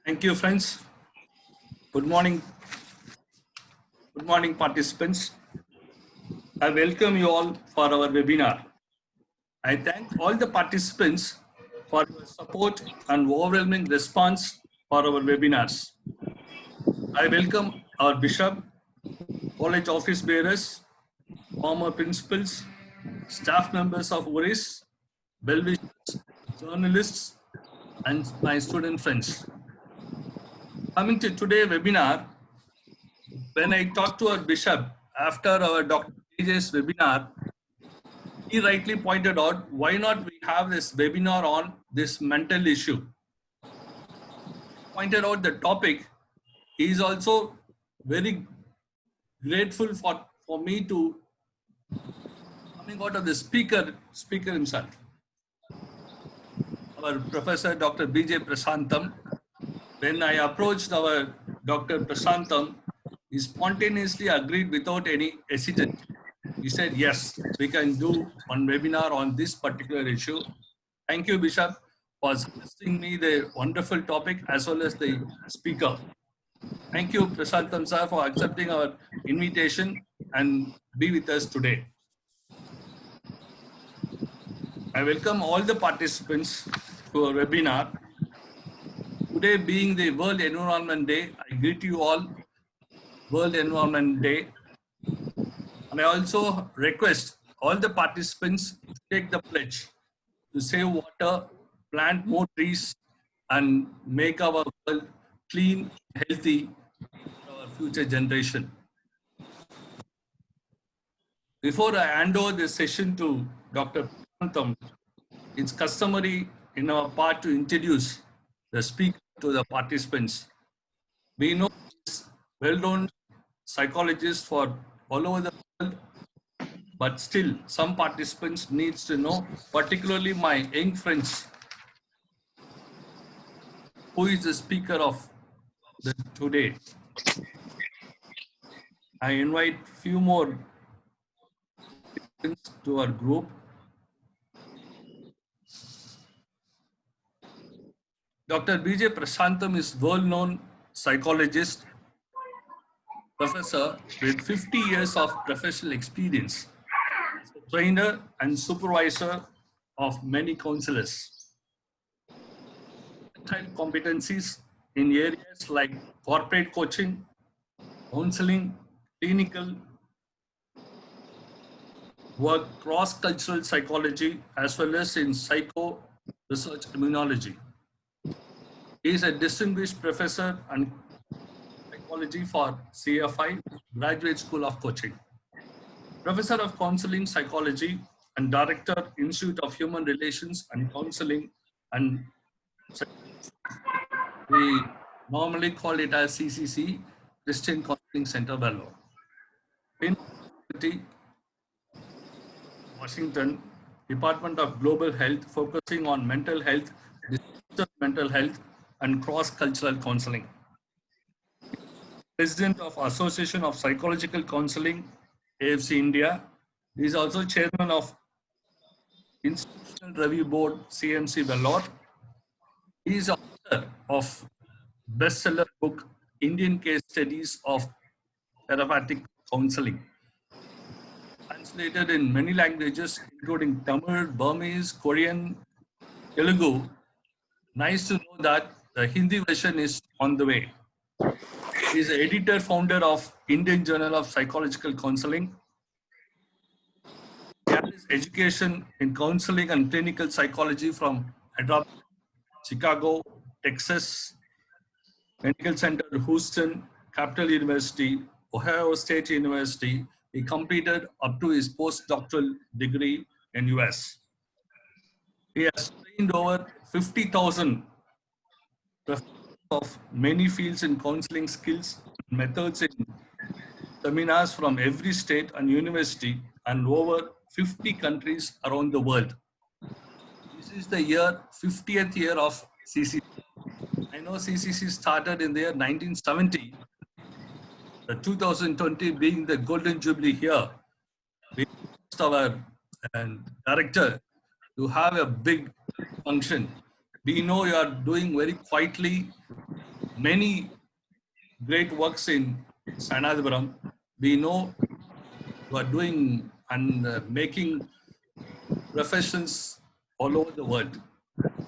Thank you, friends. Good morning. Good morning, participants. I welcome you all for our webinar. I thank all the participants for your support and overwhelming response for our webinars. I welcome our bishop, college office bearers, former principals, staff members of URIS, well-wishers, journalists, and my student friends. Coming to today's webinar, when I talked to our bishop after our Dr. DJ's webinar, he rightly pointed out, why not we have this webinar on this mental issue? Pointed out the topic. He is also very grateful for me to coming out of the speaker himself. Our Professor Dr. B.J. Prasantham, when I approached our Dr. Prasantham, he spontaneously agreed without any hesitation. He said, yes, we can do one webinar on this particular issue. Thank you, Bishop, for suggesting me the wonderful topic as well as the speaker. Thank you, Prasantham sir, for accepting our invitation and be with us today. I welcome all the participants to our webinar. Today being the World Environment Day, I greet you all World Environment Day. And I also request all the participants to take the pledge to save water, plant more trees, and make our world clean, healthy for our future generation. Before I hand over this session to Dr. Prasantham, it's customary in our part to introduce the speaker to the participants. We know this well-known psychologist for all over the world, but still some participants needs to know, particularly my young friends, who is the speaker of today. I invite few more to our group. Dr. B.J. Prasantham is well-known psychologist, professor with 50 years of professional experience, trainer and supervisor of many counselors. Competencies in areas like corporate coaching, counseling, clinical work, cross-cultural psychology, as well as in psycho research immunology. He is a distinguished professor and psychology for CFI, Graduate School of Coaching. Professor of Counseling Psychology and Director, Institute of Human Relations and Counseling, and we normally call it as CCC, Christian Counseling Center, Vellore. In Washington, Department of Global Health, focusing on mental health, mental health, and cross-cultural counseling. President of Association of Psychological Counseling, AFC India. He is also chairman of Institutional Review Board, CMC Vellore. He is author of bestseller book, Indian Case Studies of Therapeutic Counseling, translated in many languages, including Tamil, Burmese, Korean, Telugu. Nice to know that the Hindi version is on the way. He is the editor, founder of Indian Journal of Psychological Counseling. He has his education in counseling and clinical psychology from Chicago, Texas, Medical Center, Houston, Capital University, Ohio State University. He completed up to his postdoctoral degree in US. He has trained over 50,000 of many fields in counseling skills and methods in seminars from every state and university and over 50 countries around the world. This is the 50th year of CCC. I know CCC started in the year 1970. The 2020 being the golden jubilee year, we asked our director to have a big function. We know you are doing very quietly many great works in Sanadapuram. We know you are doing and making professions all over the world.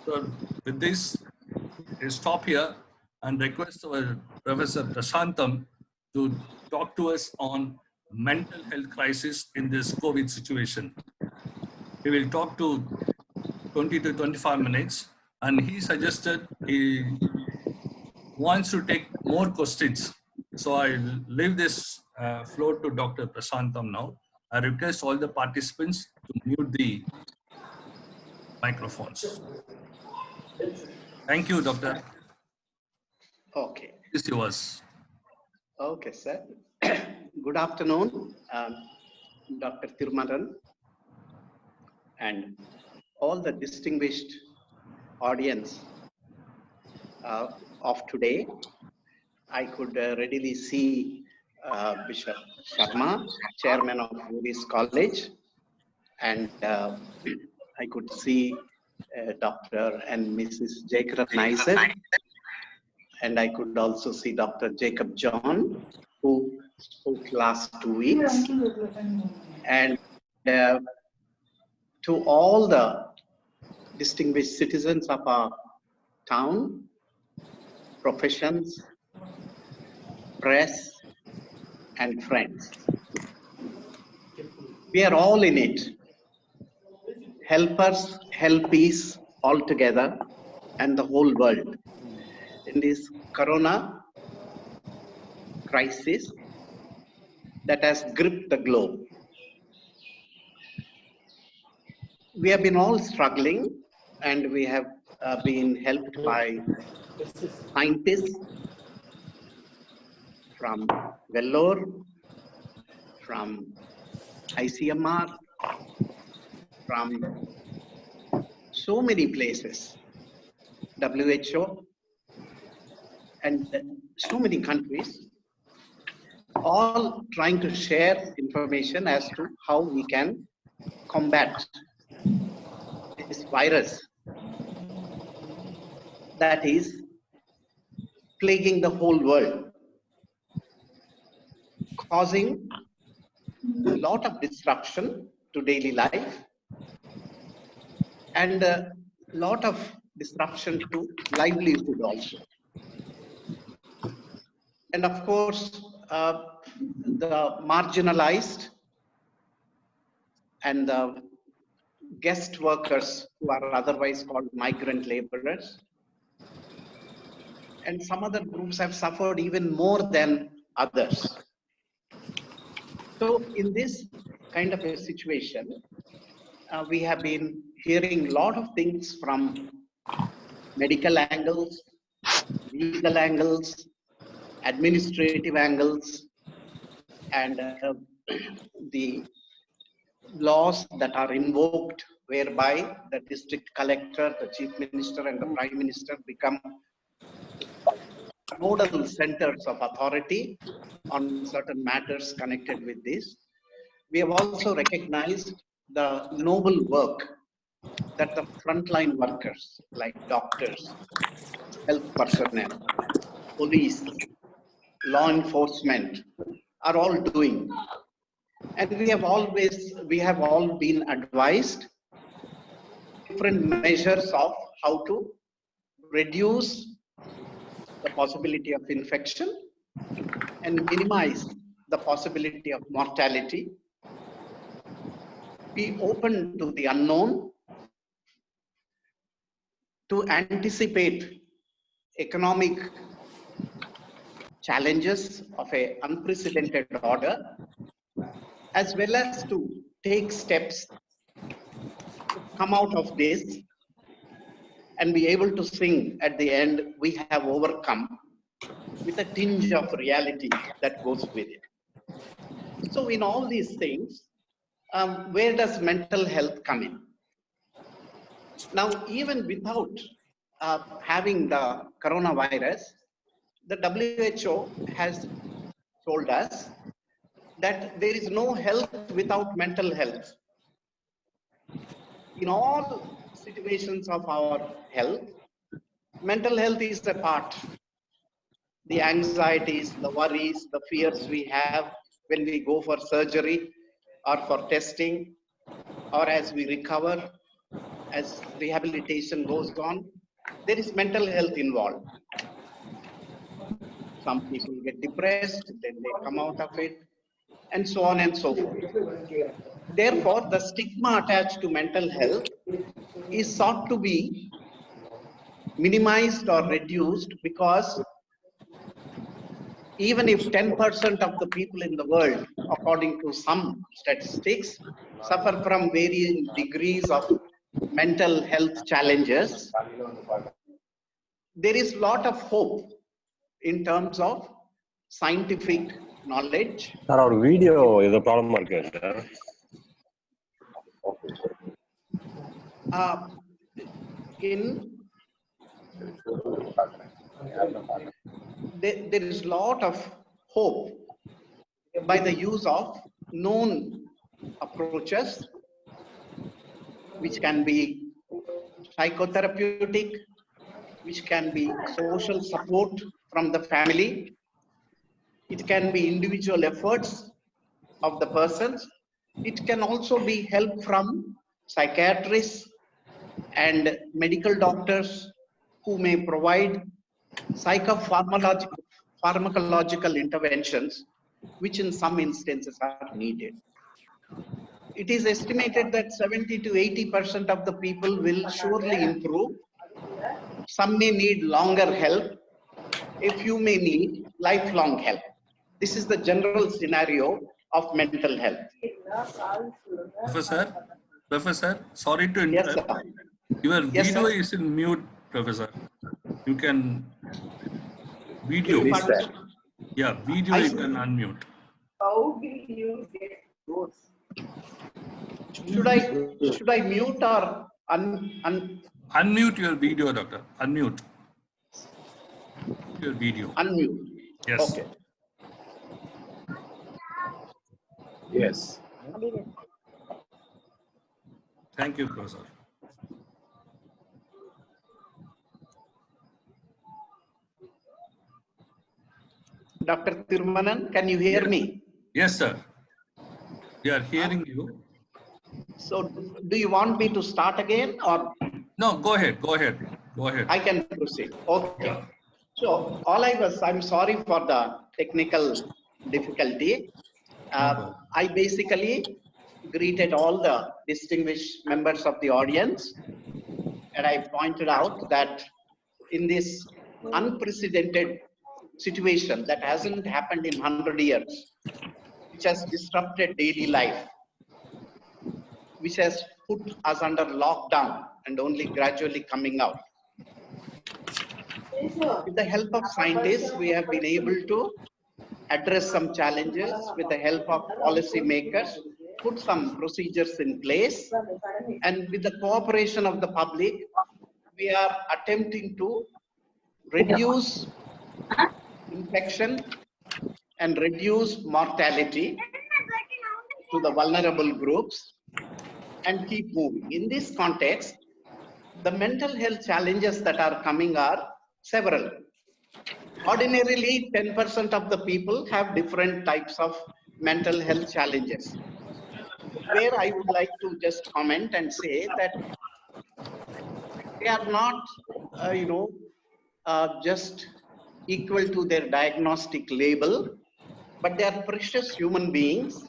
So with this, I stop here and request our Professor Prashantam to talk to us on mental health crisis in this COVID situation. He will talk to 20 to 25 minutes, and he suggested he wants to take more questions. So I leave this floor to Dr. Prashantam now. I request all the participants to mute the microphones. Thank you, Doctor. Okay. This is yours. Okay, sir. Good afternoon, Dr. Thirumaran, and all the distinguished audience of today. I could readily see Bishop Sharma, Chairman of Lewis College, and I could see Dr. and Mrs. Jacob Neisser, and I could also see Dr. Jacob John, who spoke last 2 weeks. And to all the distinguished citizens of our town, professions, press, and friends. We are all in it. Helpers, helpees all together, and the whole world in this corona crisis that has gripped the globe. We have been all struggling, and we have been helped by scientists from Vellore, from ICMR, from so many places, WHO, and so many countries, all trying to share information as to how we can combat this virus that is plaguing the whole world, causing a lot of disruption to daily life and a lot of disruption to livelihood also. And of course, the marginalized and the guest workers who are otherwise called migrant laborers, and some other groups have suffered even more than others. So in this kind of a situation, we have been hearing a lot of things from medical angles, legal angles, administrative angles, and the laws that are invoked whereby the district collector, the chief minister, and the prime minister become nodal centers of authority on certain matters connected with this. We have also recognized the noble work that the frontline workers like doctors, health personnel, police, law enforcement are all doing. And we have all been advised different measures of how to reduce the possibility of infection and minimize the possibility of mortality. Be open to the unknown, to anticipate economic challenges of an unprecedented order, as well as to take steps to come out of this and be able to sing at the end, we have overcome, with a tinge of reality that goes with it. So in all these things, where does mental health come in? Now, even without having the coronavirus, the WHO has told us that there is no health without mental health. In all situations of our health, mental health is a part. the anxieties, the worries, the fears we have when we go for surgery or for testing, or as we recover, as rehabilitation goes on, there is mental health involved. Some people get depressed, then they come out of it, and so on and so forth. Therefore, the stigma attached to mental health is sought to be minimized or reduced, because even if 10% of the people in the world, according to some statistics, suffer from varying degrees of mental health challenges, there is a lot of hope in terms of scientific knowledge. Sir, our video is a problem, sir. There is a lot of hope by the use of known approaches, which can be psychotherapeutic, which can be social support from the family. It can be individual efforts of the persons. It can also be help from psychiatrists and medical doctors who may provide pharmacological interventions, which in some instances are needed. It is estimated that 70 to 80% of the people will surely improve. Some may need longer help. A few may need lifelong help. This is the general scenario of mental health. Professor, sorry to Yes, interrupt. sir. Your Yes, video sir. is in mute, Professor. You can video. Yes, sir. Yeah, video you can unmute. How will you get those? Should I mute or Unmute your video, doctor. Unmute your video. unmute? Yes. Okay. Yes. Thank you, Professor. Dr. Tirmanan, can you hear me? Yes, sir. We are hearing you. So, do you want me to start again, or No, go ahead. Go ahead. Go ahead. I can proceed? Okay. Yeah. So, I'm sorry for the technical difficulty. I basically greeted all the distinguished members of the audience, and I pointed out that in this unprecedented situation that hasn't happened in 100 years, which has disrupted daily life, which has put us under lockdown and only gradually coming out. With the help of scientists, we have been able to address some challenges. With the help of policy makers, put some procedures in place, and with the cooperation of the public, we are attempting to reduce infection and reduce mortality to the vulnerable groups and keep moving. In this context, the mental health challenges that are coming are several. Ordinarily, 10% of the people have different types of mental health challenges, where I would like to just comment and say that they are not, just equal to their diagnostic label, but they are precious human beings,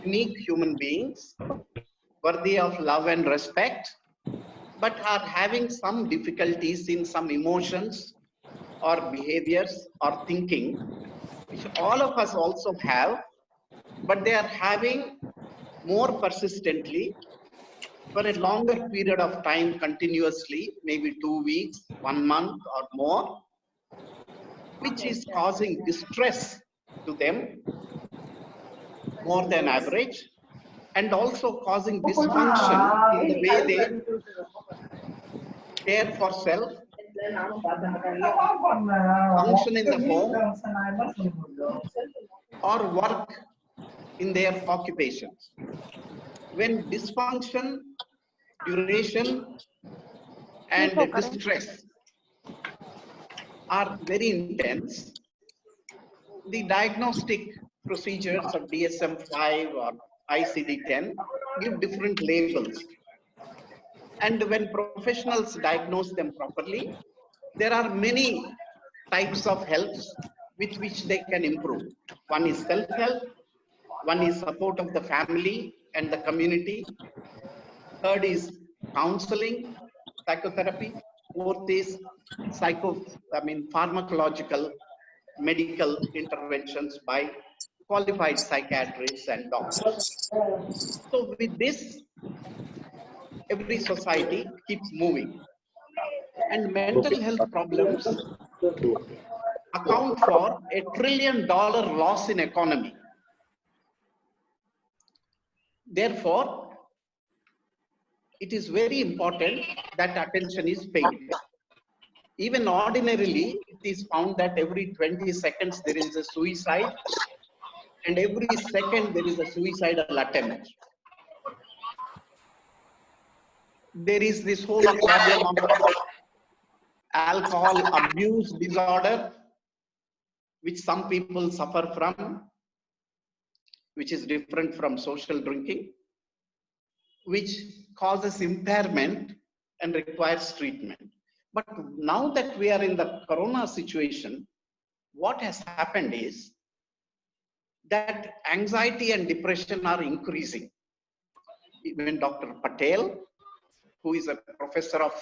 unique human beings, worthy of love and respect, but are having some difficulties in some emotions or behaviors or thinking, which all of us also have, but they are having more persistently for a longer period of time continuously, maybe 2 weeks, 1 month or more, which is causing distress to them more than average, and also causing dysfunction in the way they care for self, function in the home, or work in their occupations. When dysfunction, duration, and distress are very intense. The diagnostic procedures of DSM-5 or ICD-10 give different labels. And when professionals diagnose them properly, there are many types of helps with which they can improve. One is self-help, one is support of the family and the community. Third is counseling, psychotherapy. Fourth is pharmacological medical interventions by qualified psychiatrists and doctors. So with this, every society keeps moving. And mental health problems account for $1 trillion loss in economy. Therefore, it is very important that attention is paid. Even ordinarily, it is found that every 20 seconds there is a suicide, and every second there is a suicidal attempt. There is this whole problem of alcohol abuse disorder, which some people suffer from, which is different from social drinking, which causes impairment and requires treatment. But now that we are in the corona situation, what has happened is that anxiety and depression are increasing. Even Dr. Patel, who is a professor of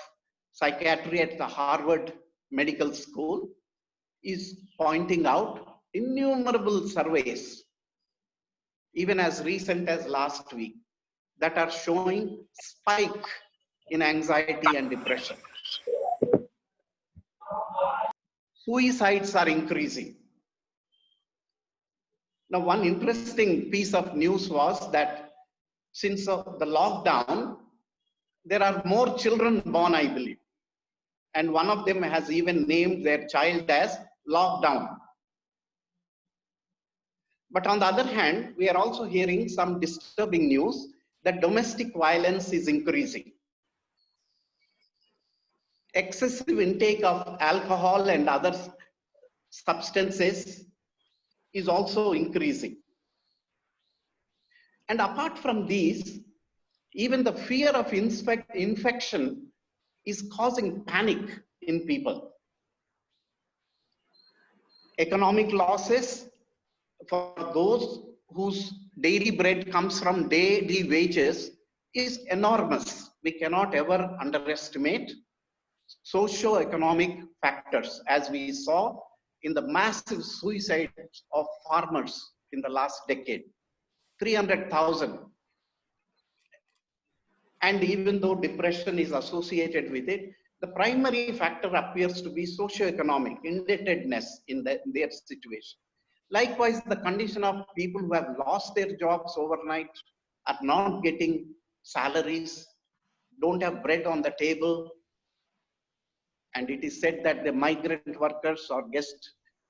psychiatry at the Harvard Medical School, is pointing out innumerable surveys, even as recent as last week, that are showing spike in anxiety and depression. Suicides are increasing. Now, one interesting piece of news was that since the lockdown, there are more children born, I believe. And one of them has even named their child as Lockdown. But on the other hand, we are also hearing some disturbing news that domestic violence is increasing. Excessive intake of alcohol and other substances is also increasing. And apart from these, even the fear of infection is causing panic in people. Economic losses for those whose daily bread comes from daily wages is enormous. We cannot ever underestimate socio-economic factors, as we saw in the massive suicide of farmers in the last decade, 300,000. And even though depression is associated with it, the primary factor appears to be socio-economic indebtedness in their situation. Likewise, the condition of people who have lost their jobs overnight, are not getting salaries, don't have bread on the table. And it is said that the migrant workers or guest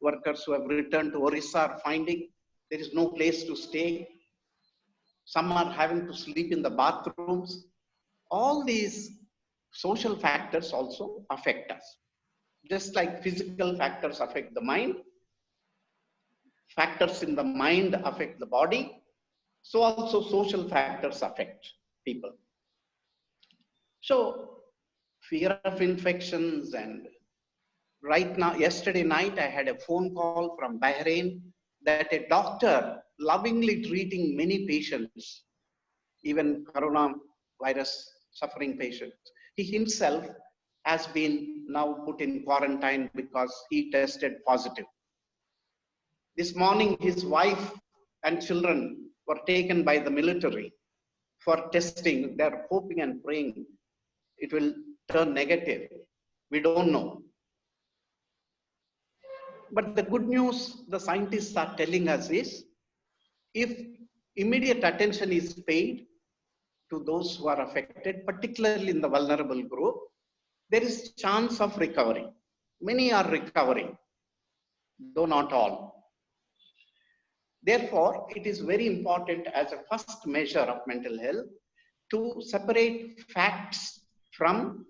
workers who have returned to Orissa are finding there is no place to stay. Some are having to sleep in the bathrooms. All these social factors also affect us. Just like physical factors affect the mind, factors in the mind affect the body, so also social factors affect people. So fear of infections, and right now, yesterday night, I had a phone call from Bahrain that a doctor lovingly treating many patients, even coronavirus suffering patients, he himself has been now put in quarantine because he tested positive. This morning, his wife and children were taken by the military for testing. They're hoping and praying it will turn negative. We don't know. But the good news the scientists are telling us is, if immediate attention is paid to those who are affected, particularly in the vulnerable group, there is chance of recovery. Many are recovering, though not all. Therefore, it is very important as a first measure of mental health to separate facts from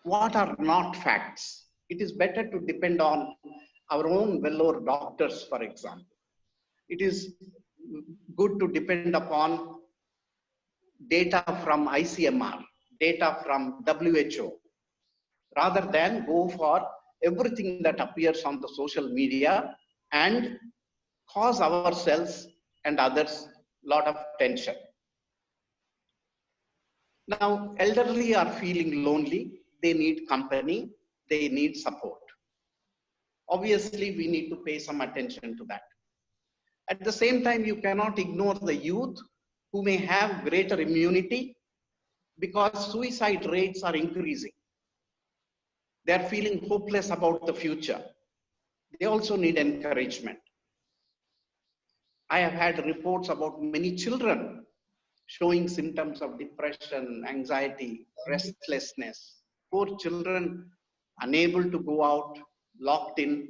what are not facts. it is better to depend on our own Vellore doctors, for example. It is good to depend upon data from ICMR, data from WHO, rather than go for everything that appears on the social media and cause ourselves and others a lot of tension. Now, elderly are feeling lonely. They need company. They need support. Obviously, we need to pay some attention to that. At the same time, you cannot ignore the youth who may have greater immunity because suicide rates are increasing. They are feeling hopeless about the future. They also need encouragement. I have had reports about many children showing symptoms of depression, anxiety, restlessness. Poor children unable to go out, locked in.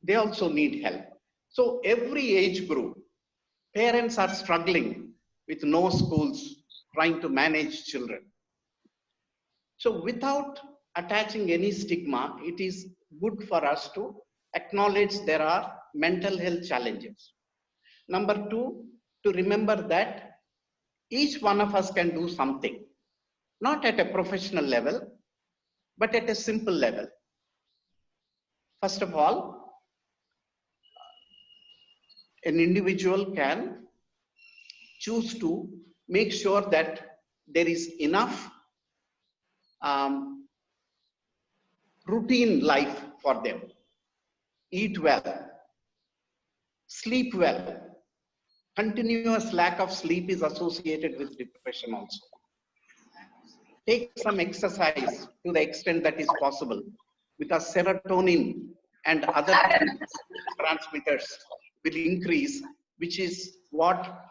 They also need help. So every age group, parents are struggling with no schools, trying to manage children. So without attaching any stigma, it is good for us to acknowledge there are mental health challenges. Number two, to remember that each one of us can do something, not at a professional level, but at a simple level. First of all, an individual can choose to make sure that there is enough routine life for them. Eat well, sleep well. Continuous lack of sleep is associated with depression also. Take some exercise to the extent that is possible, because serotonin and other transmitters will increase, which is what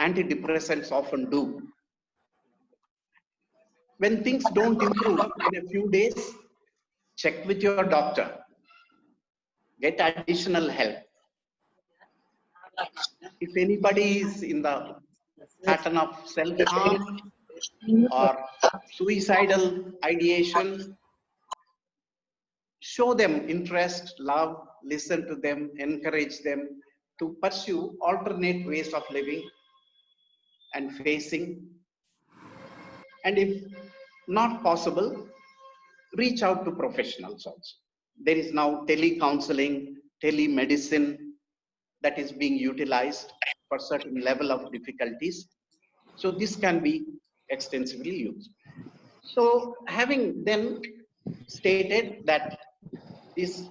antidepressants often do. When things don't improve in a few days, check with your doctor. Get additional help. If anybody is in the pattern of self-harm or suicidal ideation, show them interest, love, listen to them, encourage them to pursue alternate ways of living and facing. And if not possible, reach out to professionals also. There is now tele-counseling, telemedicine that is being utilized for certain level of difficulties. So this can be extensively used. So having then stated that this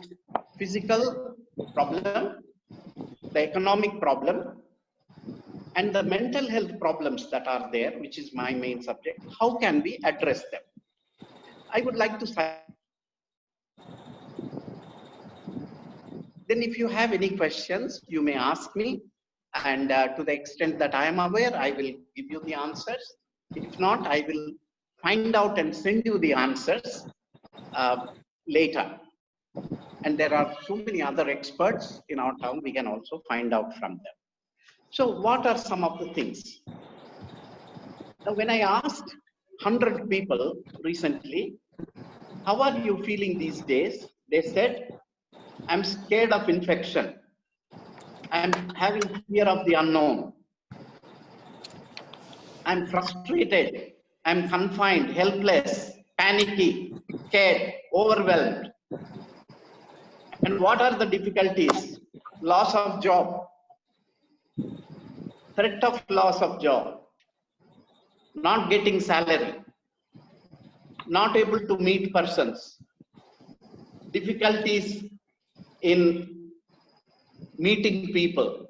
physical problem, the economic problem, and the mental health problems that are there, which is my main subject, how can we address them? I would like to say, then if you have any questions, you may ask me, and to the extent that I am aware, I will give you the answers. If not, I will find out and send you the answers later. And there are so many other experts in our town, we can also find out from them. So what are some of the things? Now, when I asked 100 people recently, how are you feeling these days? They said, I'm scared of infection. I'm having fear of the unknown. I'm frustrated. I'm confined, helpless, panicky, scared, overwhelmed. And what are the difficulties? Loss of job, threat of loss of job, not getting salary, not able to meet persons, difficulties in meeting people,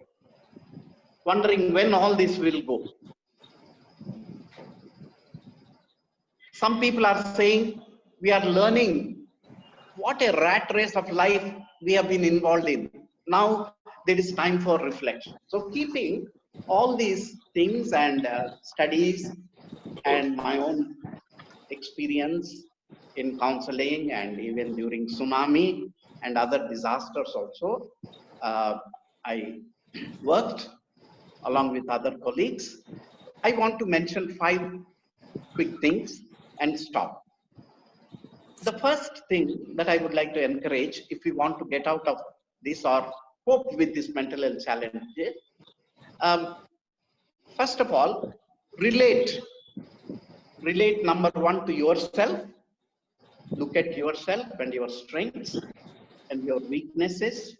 wondering when all this will go. Some people are saying we are learning what a rat race of life we have been involved in. Now there is time for reflection. So keeping all these things and studies and my own experience in counseling and even during tsunami and other disasters also, I worked along with other colleagues. I want to mention 5 quick things and stop. The first thing that I would like to encourage, if we want to get out of this or cope with this mental health challenges, first of all, relate. Relate, number one, to yourself. Look at yourself and your strengths and your weaknesses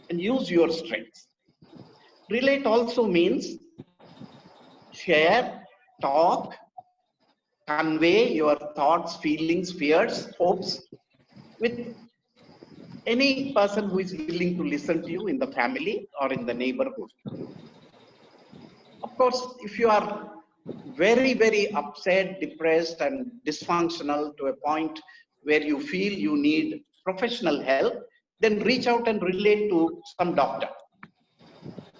and use your strengths. Relate also means share, talk, convey your thoughts, feelings, fears, hopes with any person who is willing to listen to you in the family or in the neighborhood. Of course, if you are very, very upset, depressed, and dysfunctional to a point where you feel you need professional help, then reach out and relate to some doctor.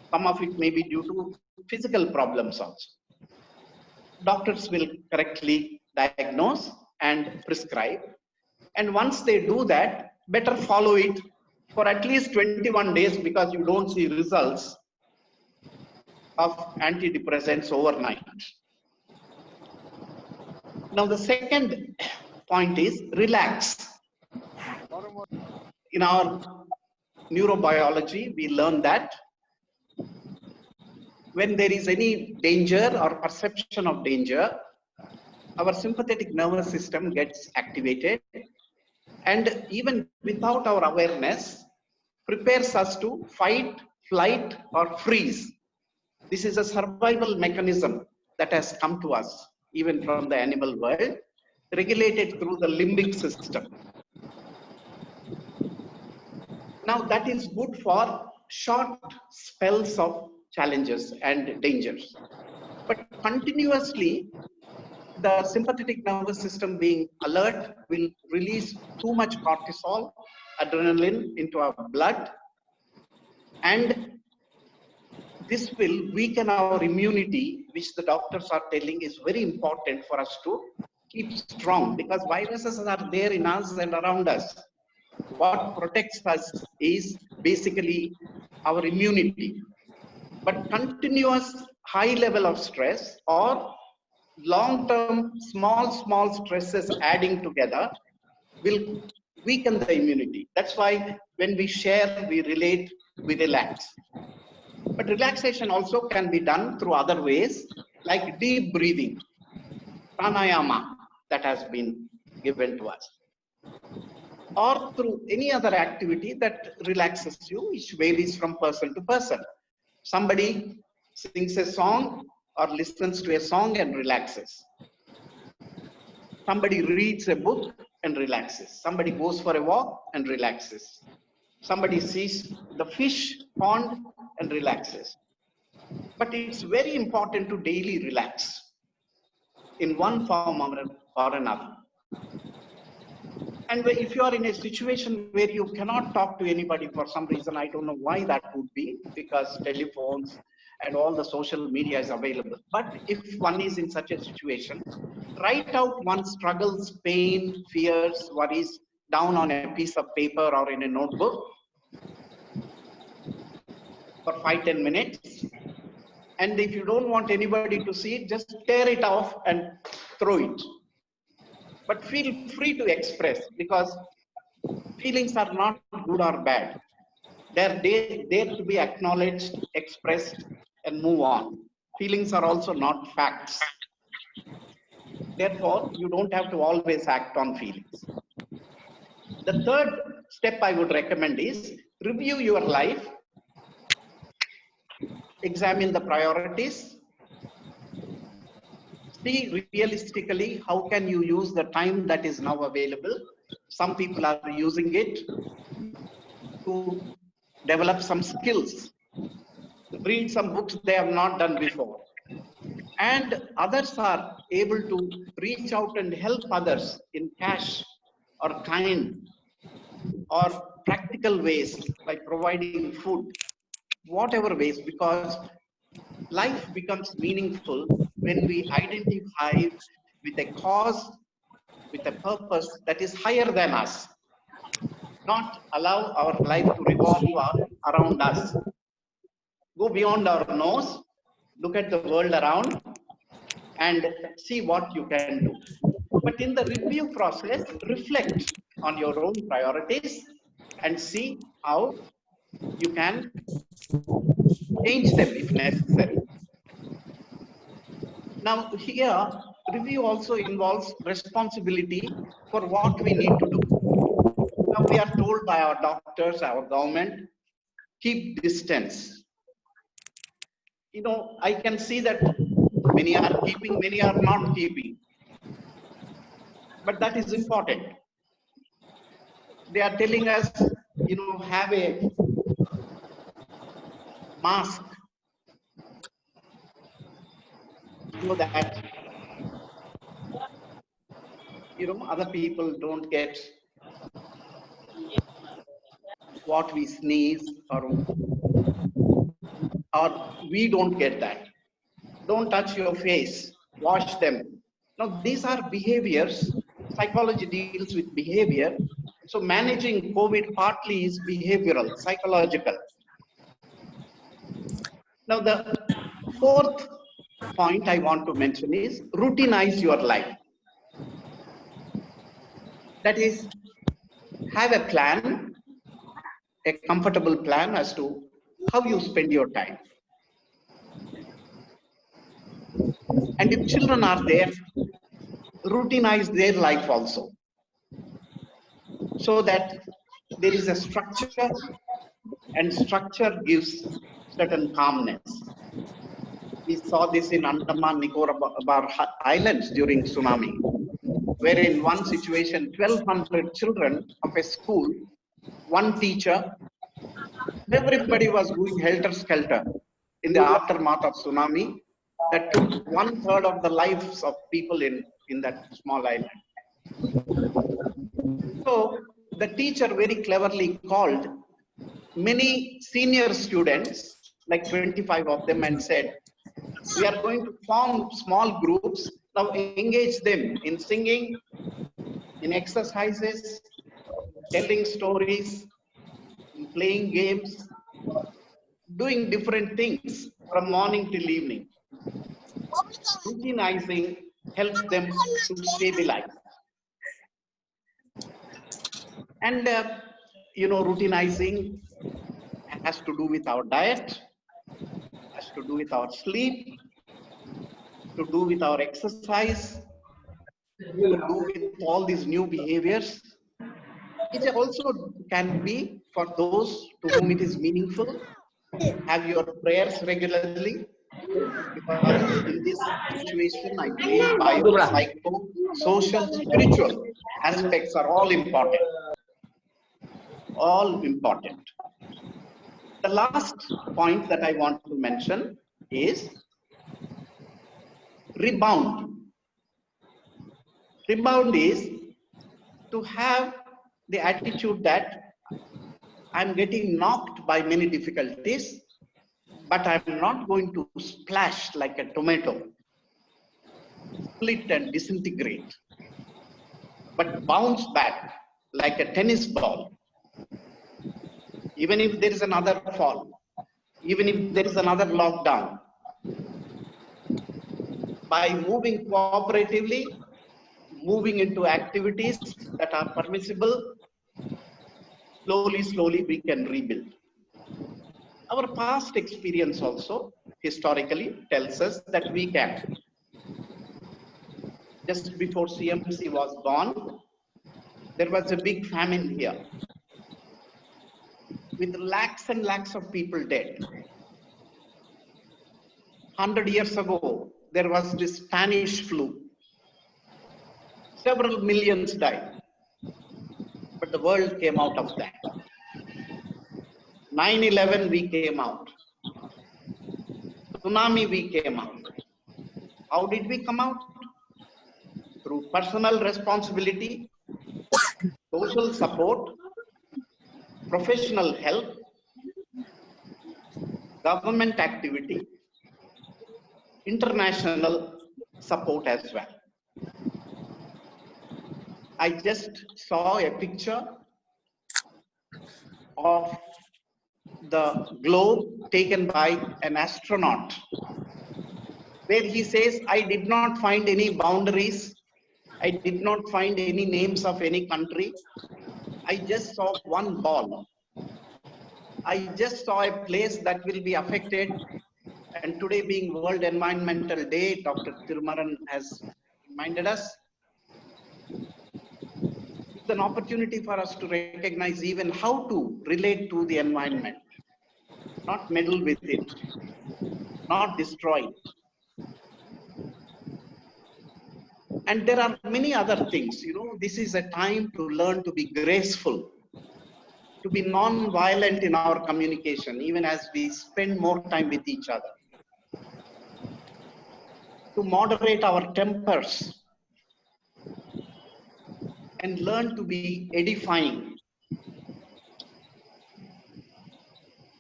Some of it may be due to physical problems also. Doctors will correctly diagnose and prescribe. And once they do that, better follow it for at least 21 days because you don't see results of antidepressants overnight. Now, the second point is relax. In our neurobiology, we learn that when there is any danger or perception of danger, our sympathetic nervous system gets activated, and even without our awareness, prepares us to fight, flight, or freeze. This is a survival mechanism that has come to us, even from the animal world, regulated through the limbic system. Now, that is good for short spells of challenges and dangers. But continuously, the sympathetic nervous system being alert will release too much cortisol, adrenaline into our blood, and this will weaken our immunity, which the doctors are telling is very important for us to keep strong, because viruses are there in us and around us. What protects us is basically our immunity. But continuous high level of stress or long-term small stresses adding together will weaken the immunity. That's why when we share, we relate, we relax. But relaxation also can be done through other ways, like deep breathing, pranayama that has been given to us, or through any other activity that relaxes you, which varies from person to person. Somebody sings a song or listens to a song and relaxes. Somebody reads a book and relaxes. Somebody goes for a walk and relaxes. Somebody sees the fish pond and relaxes. But it's very important to daily relax in one form or another. And if you are in a situation where you cannot talk to anybody for some reason, I don't know why that would be, because telephones and all the social media is available. But if one is in such a situation, write out one's struggles, pain, fears, worries down on a piece of paper or in a notebook for 5-10 minutes. And if you don't want anybody to see it, just tear it off and throw it. But feel free to express, because feelings are not good or bad. They're there to be acknowledged, expressed, and move on. Feelings are also not facts. Therefore, you don't have to always act on feelings. The third step I would recommend is review your life, examine the priorities, see realistically how can you use the time that is now available. Some people are using it to develop some skills, read some books they have not done before, and others are able to reach out and help others in cash or kind or practical ways, like providing food, whatever ways, because life becomes meaningful when we identify with a cause, with a purpose that is higher than us, not allow our life to revolve around us. Go beyond our nose, look at the world around, and see what you can do. But in the review process, reflect on your own priorities and see how you can change them if necessary. Now here, review also involves responsibility for what we need to do. Now we are told by our doctors, our government, keep distance. You know, I can see that many are keeping, many are not keeping. But that is important. They are telling us, you know, have a mask so that, you know, other people don't get what we sneeze or we don't get that. Don't touch your face, wash them. Now, these are behaviors. Psychology deals with behavior. So managing COVID partly is behavioral, psychological. Now, the fourth point I want to mention is routinize your life. That is, have a plan, a comfortable plan as to how you spend your time. And if children are there, routinize their life also, so that there is a structure, and structure gives certain calmness. We saw this in Andaman Nicobar Islands during tsunami, where in one situation, 1,200 children of a school, one teacher, everybody was going helter-skelter in the aftermath of tsunami that took 1/3 of the lives of people in that small island. So the teacher very cleverly called many senior students, like 25 of them, and said, we are going to form small groups, now engage them in singing, in exercises, telling stories, in playing games, doing different things from morning till evening. Routinizing helps them to stabilize. And you know, routinizing has to do with our diet, has to do with our sleep, to do with our exercise, to do with all these new behaviors. It also can be for those to whom it is meaningful. Have your prayers regularly, because in this situation, I believe bio, psycho, social, spiritual aspects are all important. All important. The last point that I want to mention is rebound. Rebound is to have the attitude that I'm getting knocked by many difficulties, but I'm not going to splash like a tomato, split and disintegrate, but bounce back like a tennis ball. Even if there is another fall, even if there is another lockdown, by moving cooperatively, moving into activities that are permissible, slowly we can rebuild. Our past experience also historically tells us that we can. Just before CMC was born, there was a big famine here, with lakhs and lakhs of people dead. 100 years ago, there was this Spanish flu. Several millions died, but the world came out of that. 9/11, we came out. Tsunami, we came out. How did we come out? Through personal responsibility, social support, professional help, government activity, international support as well. I just saw a picture of the globe taken by an astronaut, where he says, I did not find any boundaries I did not find any names of any country. I just saw one ball. I just saw a place that will be affected. And today being World Environmental Day, Dr. Tirumaran has reminded us, it's an opportunity for us to recognize even how to relate to the environment, not meddle with it, not destroy it. And there are many other things, this is a time to learn to be graceful, to be non-violent in our communication, even as we spend more time with each other, to moderate our tempers, and learn to be edifying.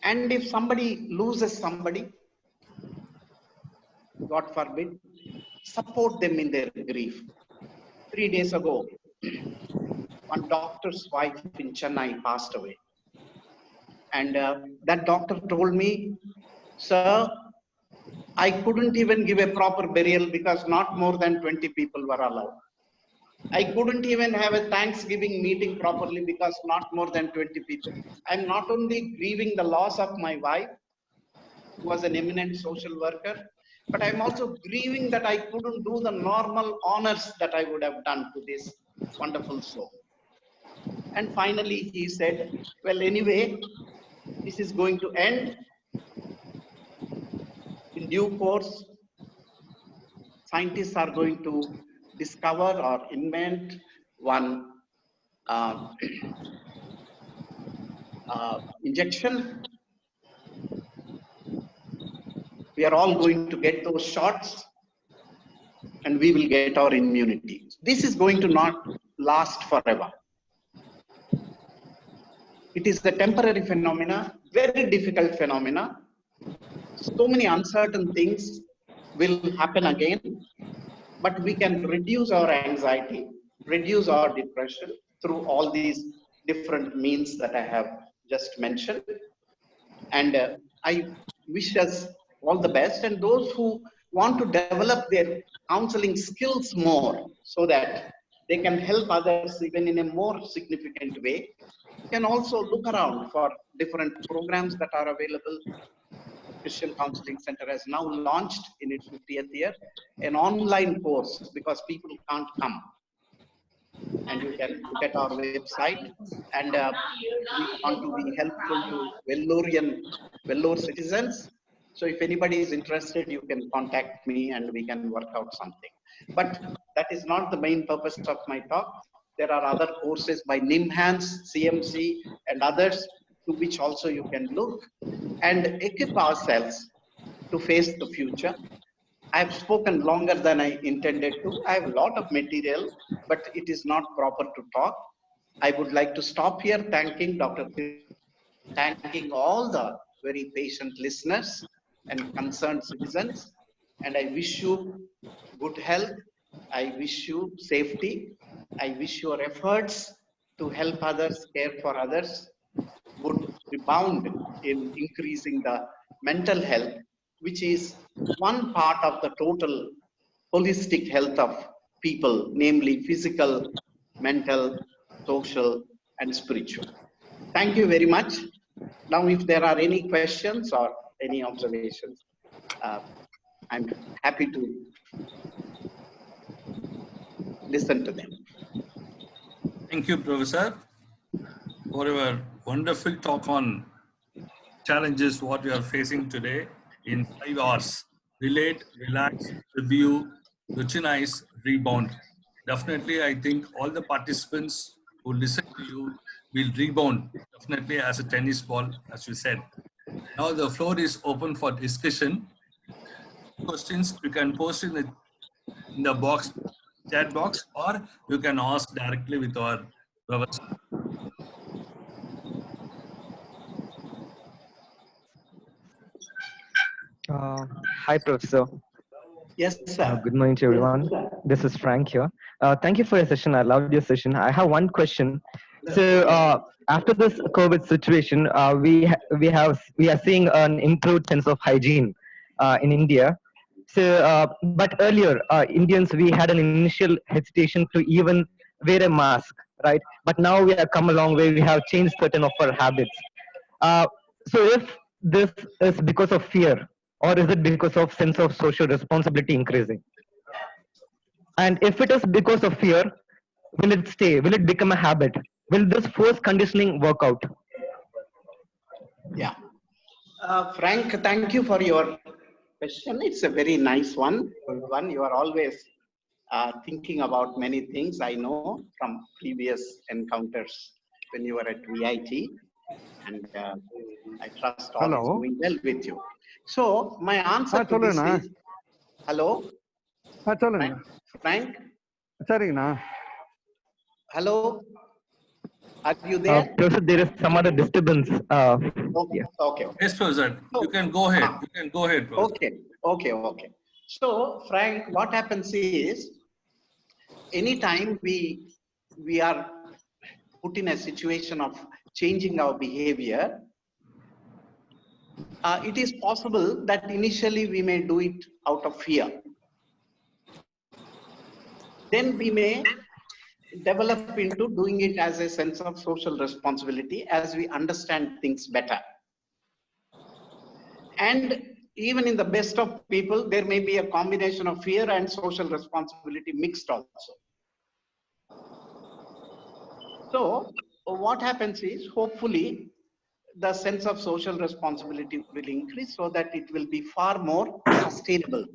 And if somebody loses somebody, God forbid, support them in their grief. 3 days ago, one doctor's wife in Chennai passed away. And that doctor told me, sir, I couldn't even give a proper burial because not more than 20 people were allowed. I couldn't even have a Thanksgiving meeting properly because not more than 20 people. I'm not only grieving the loss of my wife, who was an eminent social worker, but I'm also grieving that I couldn't do the normal honors that I would have done to this wonderful soul. And finally he said, well, anyway, this is going to end. In due course, scientists are going to discover or invent one injection. We are all going to get those shots and we will get our immunity. This is going to not last forever. It is a temporary phenomena, very difficult phenomena. So many uncertain things will happen again, but we can reduce our anxiety, reduce our depression through all these different means that I have just mentioned. And I wish us all the best, and those who want to develop their counseling skills more so that they can help others even in a more significant way, can also look around for different programs that are available. Christian Counseling Center has now launched in its 50th year an online course because people can't come. And you can look at our website, and we want to be helpful to Vellore citizens. So if anybody is interested, you can contact me and we can work out something. But that is not the main purpose of my talk. There are other courses by NIMHANS, CMC, and others to which also you can look and equip ourselves to face the future. I have spoken longer than I intended to. I have a lot of material, but it is not proper to talk. I would like to stop here thanking Dr. thanking all the very patient listeners and concerned citizens. And I wish you good health. I wish you safety. I wish your efforts to help others, care for others would rebound in increasing the mental health, which is one part of the total holistic health of people, namely physical, mental, social, and spiritual. Thank you very much. Now, if there are any questions or any observations, I'm happy to listen to them. Thank you, Professor, for your wonderful talk on challenges what we are facing today in 5 hours. Relate, relax, review, routinize, rebound. Definitely, I think all the participants who listen to you will rebound, definitely as a tennis ball, as you said. Now the floor is open for discussion. Questions you can post in the box, chat box, or you can ask directly with our professor. Hi, Professor. Yes, sir. Good morning to everyone. This is Frank here. Thank you for your session. I loved your session. I have one question. So, after this COVID situation, we are seeing an improved sense of hygiene in India. So, but earlier, Indians, we had an initial hesitation to even wear a mask, right? But now we have come a long way. We have changed certain of our habits. Uh, so, if this is because of fear, or is it because of sense of social responsibility increasing? And if it is because of fear, will it stay? Will it become a habit? Will this force conditioning work out? Yeah. Frank, thank you for your question. It's a very nice one. Good one. You are always thinking about many things. I know from previous encounters when you were at VIT, and I trust all is Hello. going well with you. So my answer to this சொல்லுங்கண்ணா is, hello, சொல்லுங்க Frank. சரிங்கண்ணா Hello, are you there? Professor, there is some other disturbance. Okay, Yeah. okay. Yes, Professor. You can go ahead. You can go ahead, Professor. Okay. So, Frank, what happens is, anytime we are put in a situation of changing our behavior, it is possible that initially we may do it out of fear. Then we may develop into doing it as a sense of social responsibility as we understand things better. And even in the best of people, there may be a combination of fear and social responsibility mixed also. So what happens is, hopefully, the sense of social responsibility will increase so that it will be far more sustainable.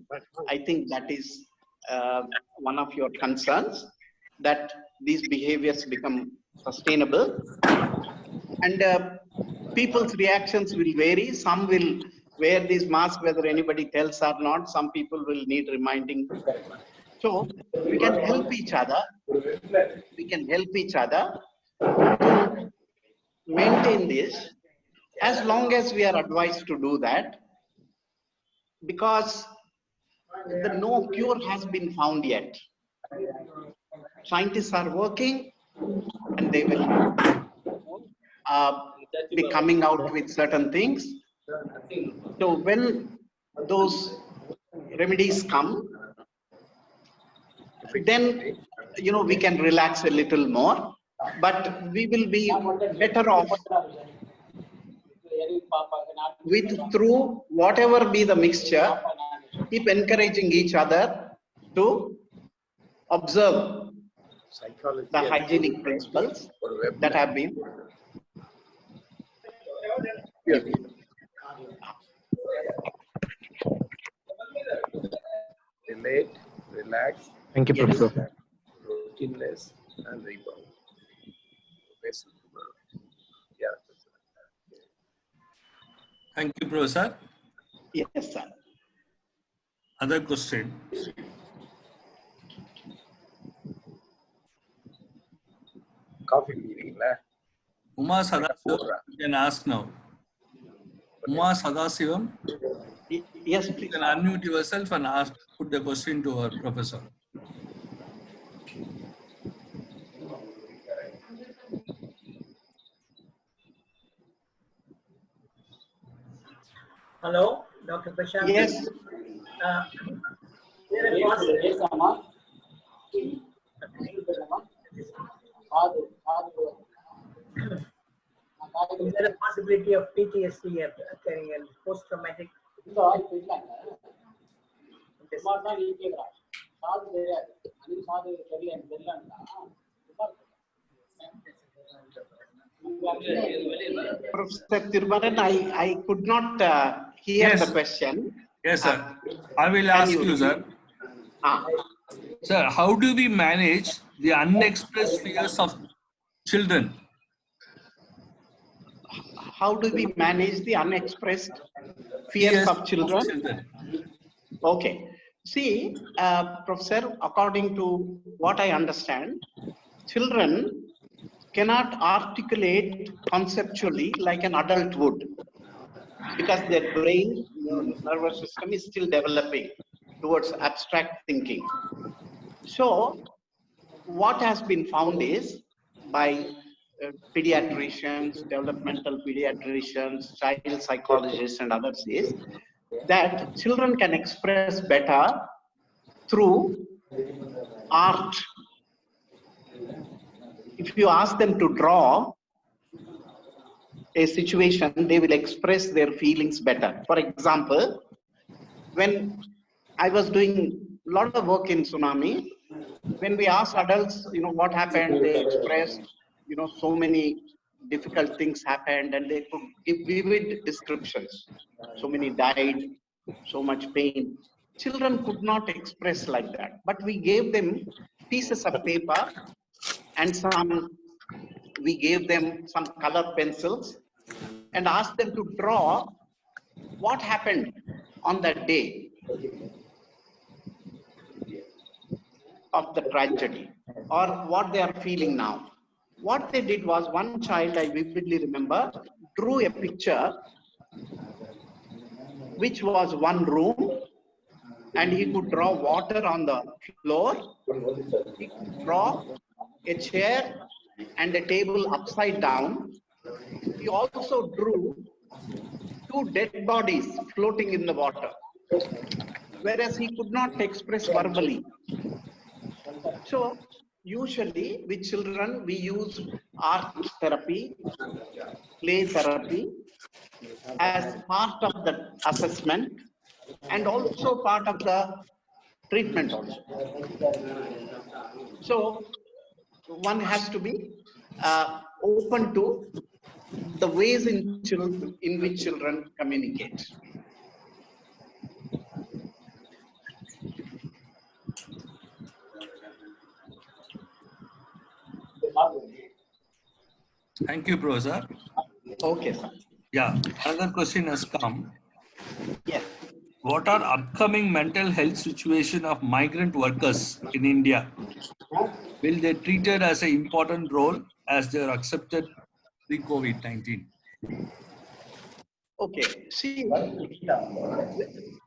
I think that is one of your concerns, that these behaviors become sustainable. And people's reactions will vary. Some will wear these masks whether anybody tells or not. Some people will need reminding. So we can help each other. We can help each other to maintain this as long as we are advised to do that, because no cure has been found yet. Scientists are working and they will be coming out with certain things. So when those remedies come, then we can relax a little more, but we will be better off through whatever be the mixture. Keep encouraging each other to observe the hygienic principles that have been Relate, relax, Thank you, Yes. Professor. routineless, and rebound. Yeah. Thank you, Professor. Yes, sir. Other question. Coffee meeting, Uma Sadasivam, you can ask now. Uma Sadasivam, Yes, you please. can unmute yourself and ask, put the question to our professor. Hello, Dr. Prashant. Yes. Is there a possibility of PTSD occurring and post-traumatic? Professor Thirumaran, I could not hear Yes. the question. Yes, sir. I will Can ask you you, sir. Sir, how do we manage the unexpressed fears of children? How do we manage the unexpressed fears of children? Okay. See, Professor, according to what I understand, children cannot articulate conceptually like an adult would, because their brain, nervous system is still developing towards abstract thinking. So what has been found is, by pediatricians, developmental pediatricians, child psychologists and others, is that children can express better through art. If you ask them to draw a situation, they will express their feelings better. For example, when I was doing a lot of work in tsunami, when we asked adults, what happened, they expressed, so many difficult things happened, and they could give vivid descriptions. So many died, so much pain. Children could not express like that, but we gave them pieces of paper and we gave them some color pencils and asked them to draw what happened on that day of the tragedy, or what they are feeling now. What they did was, one child, I vividly remember, drew a picture which was one room, and he could draw water on the floor. He could draw a chair and a table upside down. He also drew 2 dead bodies floating in the water, whereas he could not express verbally. So usually with children, we use art therapy, play therapy as part of the assessment and also part of the treatment also. So one has to be open to the ways in which children communicate. Thank you, Professor. Okay, sir. Yeah, another question has come. Yes. What are upcoming mental health situation of migrant workers in India? Will they treated as an important role as they are accepted pre-COVID-19? Okay. See,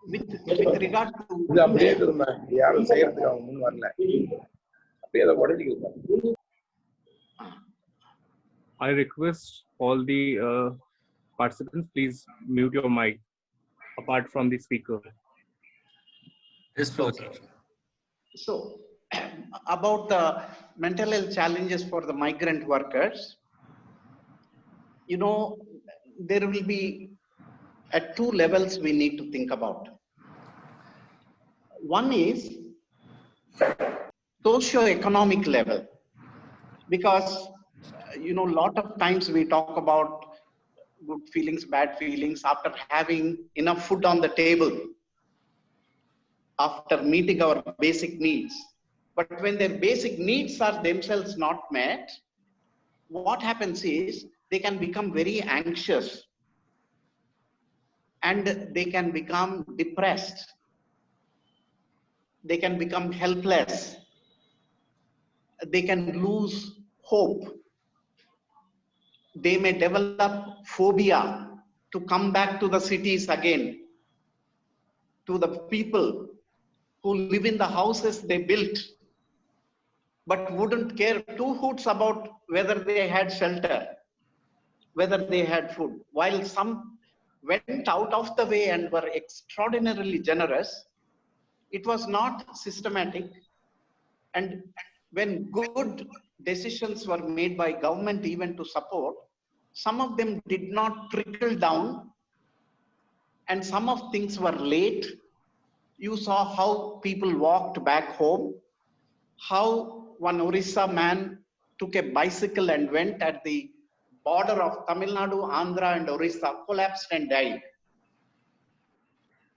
with regard இது அப்படியே to திரும்ப யாரும் செய்யறதுக்கு அவங்க முன் வரல அப்படியே அதை உடஞ்சிக்கிட்டு I request all the participants, please mute your mic apart from the speaker. Yes, Professor. So, about the mental health challenges for the migrant workers, there will be at 2 levels we need to think about. One is socio-economic level, because a lot of times we talk about good feelings, bad feelings after having enough food on the table, after meeting our basic needs. But when their basic needs are themselves not met, what happens is they can become very anxious and they can become depressed. They can become helpless. They can lose hope. They may develop phobia to come back to the cities again, to the people who live in the houses they built, but wouldn't care 2 hoots about whether they had shelter, whether they had food. While some went out of the way and were extraordinarily generous, it was not systematic. And when good decisions were made by government even to support, some of them did not trickle down, and some of things were late. You saw how people walked back home, how one Orissa man took a bicycle and went at the border of Tamil Nadu, Andhra and Orissa, collapsed and died.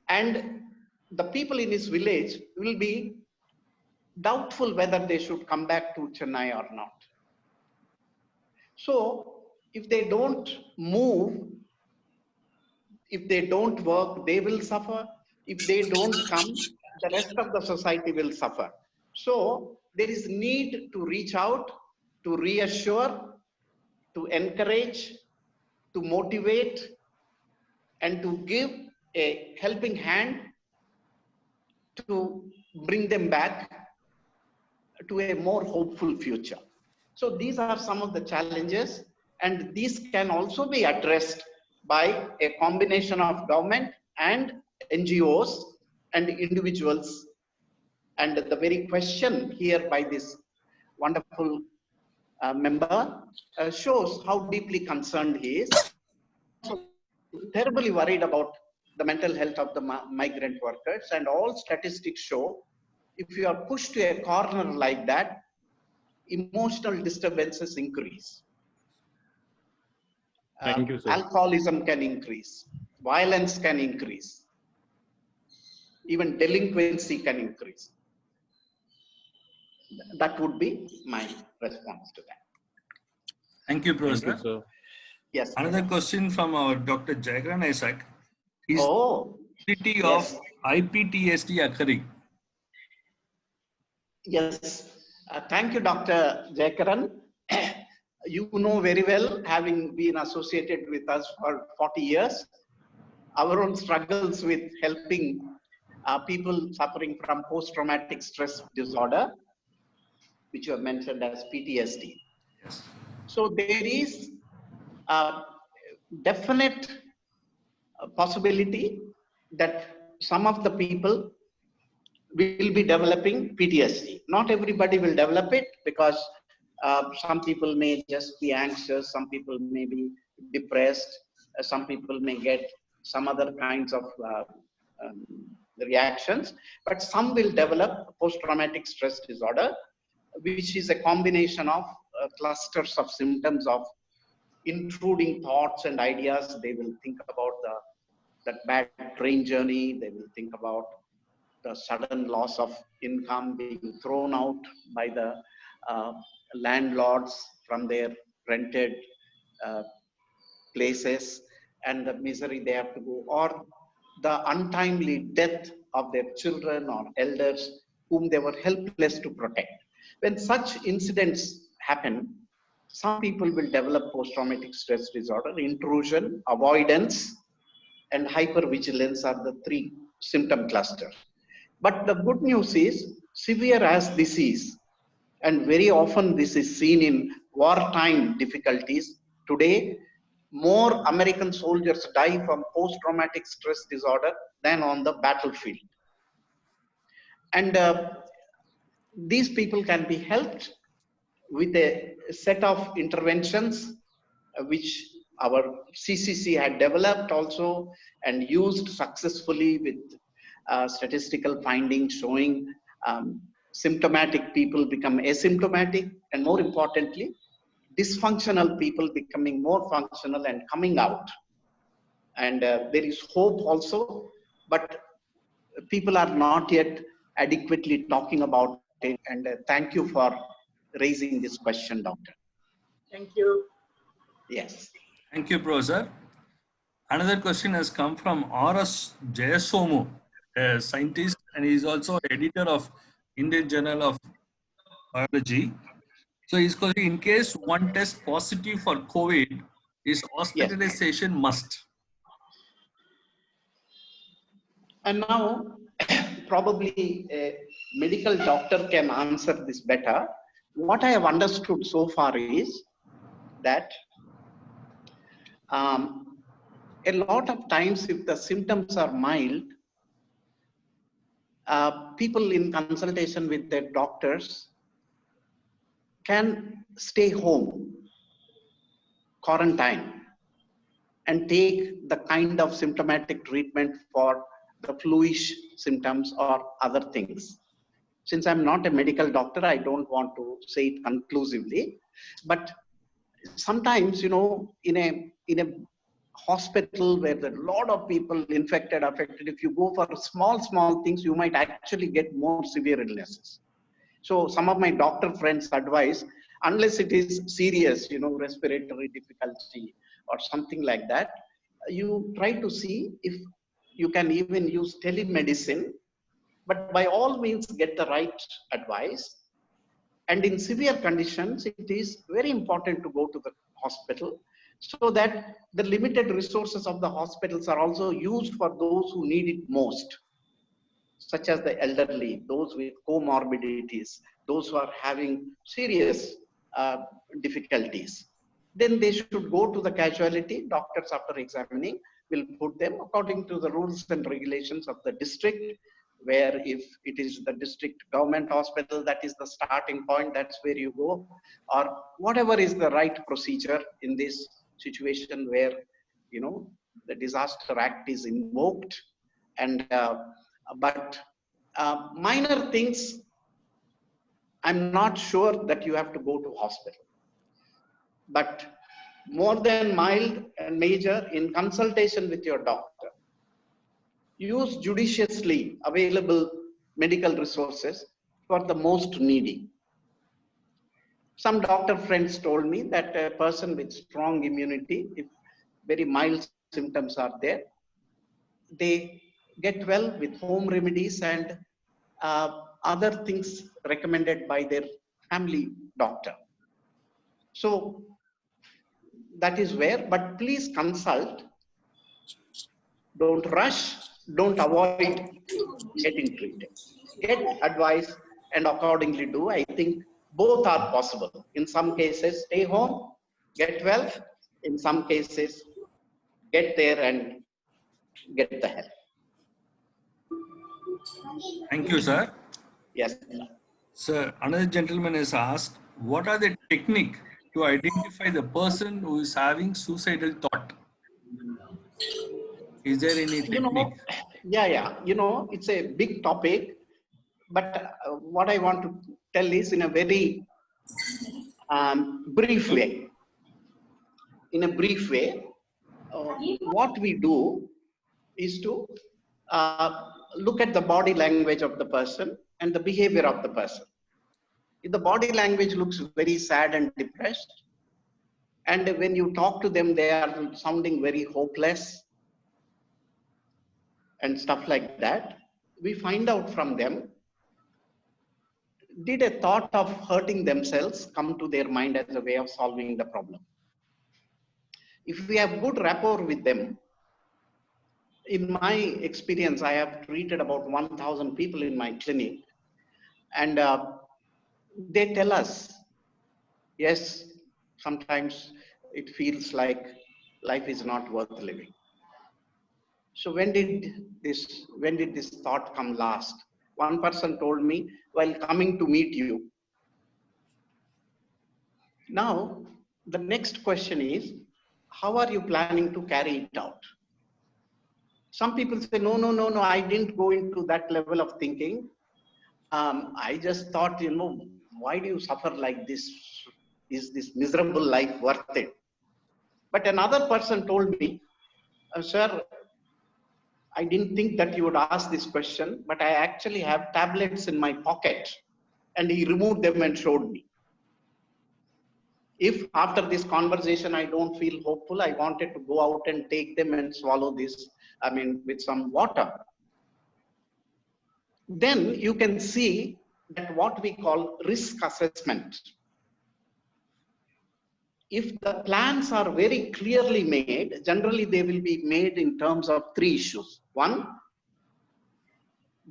And the people in his village will be doubtful whether they should come back to Chennai or not. So if they don't move, if they don't work, they will suffer. If they don't come, the rest of the society will suffer. So there is need to reach out, to reassure, to encourage, to motivate, and to give a helping hand to bring them back to a more hopeful future. So these are some of the challenges, and these can also be addressed by a combination of government and NGOs and individuals. And the very question here by this wonderful member shows how deeply concerned he is. So terribly worried about the mental health of the migrant workers, and all statistics show if you are pushed to a corner like that, emotional disturbances increase. Thank you, sir. Alcoholism can increase, violence can increase, even delinquency can increase. That would be my response to that. Thank you, Thank Professor. you, sir. Yes. Another question from our Dr. Jagaran Isaac. Is Oh, possibility yes. of IPTSD occurring? Yes. Thank you, Dr. Jayakaran. You know very well, having been associated with us for 40 years, our own struggles with helping people suffering from post-traumatic stress disorder, which you have mentioned as PTSD. Yes. So there is a definite possibility that some of the people will be developing PTSD. Not everybody will develop it, because some people may just be anxious, some people may be depressed, some people may get some other kinds of reactions, but some will develop post-traumatic stress disorder, which is a combination of clusters of symptoms of intruding thoughts and ideas. They will think about that bad train journey, they will think about the sudden loss of income, being thrown out by the landlords from their rented places, and the misery they have to go, or the untimely death of their children or elders whom they were helpless to protect. When such incidents happen, some people will develop post-traumatic stress disorder. Intrusion, avoidance, and hypervigilance are the three symptom clusters. But the good news is, severe as this is, and very often this is seen in wartime difficulties, today more American soldiers die from post-traumatic stress disorder than on the battlefield. And these people can be helped with a set of interventions which our CCC had developed also and used successfully, with statistical findings showing symptomatic people become asymptomatic, and more importantly, dysfunctional people becoming more functional and coming out. And there is hope also, but people are not yet adequately talking about it. And thank you for raising this question, Doctor. Thank you. Yes. Thank you, Professor. Another question has come from R.S. Jayasomu, a scientist, and he is also editor of Indian Journal of Biology. So he's calling, in case one tests positive for COVID, is hospitalization must? And now, probably a medical doctor can answer this better. What I have understood so far is that a lot of times, if the symptoms are mild, people in consultation with their doctors can stay home, quarantine, and take the kind of symptomatic treatment for the fluish symptoms or other things. Since I'm not a medical doctor, I don't want to say it conclusively, but sometimes, you know, in a hospital where there are a lot of people infected, affected, if you go for small things, you might actually get more severe illnesses. So some of my doctor friends advise, unless it is serious, you know, respiratory difficulty or something like that, you try to see if you can even use telemedicine, but by all means get the right advice. And in severe conditions, it is very important to go to the hospital, so that the limited resources of the hospitals are also used for those who need it most, such as the elderly, those with comorbidities, those who are having serious difficulties. Then they should go to the casualty doctors after examining, will put them according to the rules and regulations of the district, where if it is the district government hospital, that is the starting point, that's where you go, or whatever is the right procedure in this situation where, you know, the Disaster Act is invoked. And but minor things, I'm not sure that you have to go to hospital. But more than mild and major, in consultation with your doctor, use judiciously available medical resources for the most needy. Some doctor friends told me that a person with strong immunity, if very mild symptoms are there, they get well with home remedies and other things recommended by their family doctor. So that is where, but please consult. Don't rush, don't avoid getting treated. Get advice and accordingly do. I think both are possible. In some cases, stay home, get well. In some cases, get there and get the help. Thank you, sir. Yes. Sir, another gentleman has asked, what are the technique to identify the person who is having suicidal thought? Is there any technique? Yeah. It's a big topic, but what I want to tell is in a very brief way. In a brief way, what we do is to look at the body language of the person and the behavior of the person. If the body language looks very sad and depressed, and when you talk to them, they are sounding very hopeless and stuff like that, we find out from them, did a thought of hurting themselves come to their mind as a way of solving the problem? If we have good rapport with them, in my experience, I have treated about 1,000 people in my clinic, and they tell us, yes, sometimes it feels like life is not worth living. So when did this thought come last? One person told me while coming to meet you. Now, the next question is, how are you planning to carry it out? Some people say, no, I didn't go into that level of thinking. I just thought, why do you suffer like this? Is this miserable life worth it? But another person told me, sir, I didn't think that you would ask this question, but I actually have tablets in my pocket. And he removed them and showed me. If after this conversation I don't feel hopeful, I wanted to go out and take them and swallow this, with some water. Then you can see that what we call risk assessment. If the plans are very clearly made, generally they will be made in terms of 3 issues. One,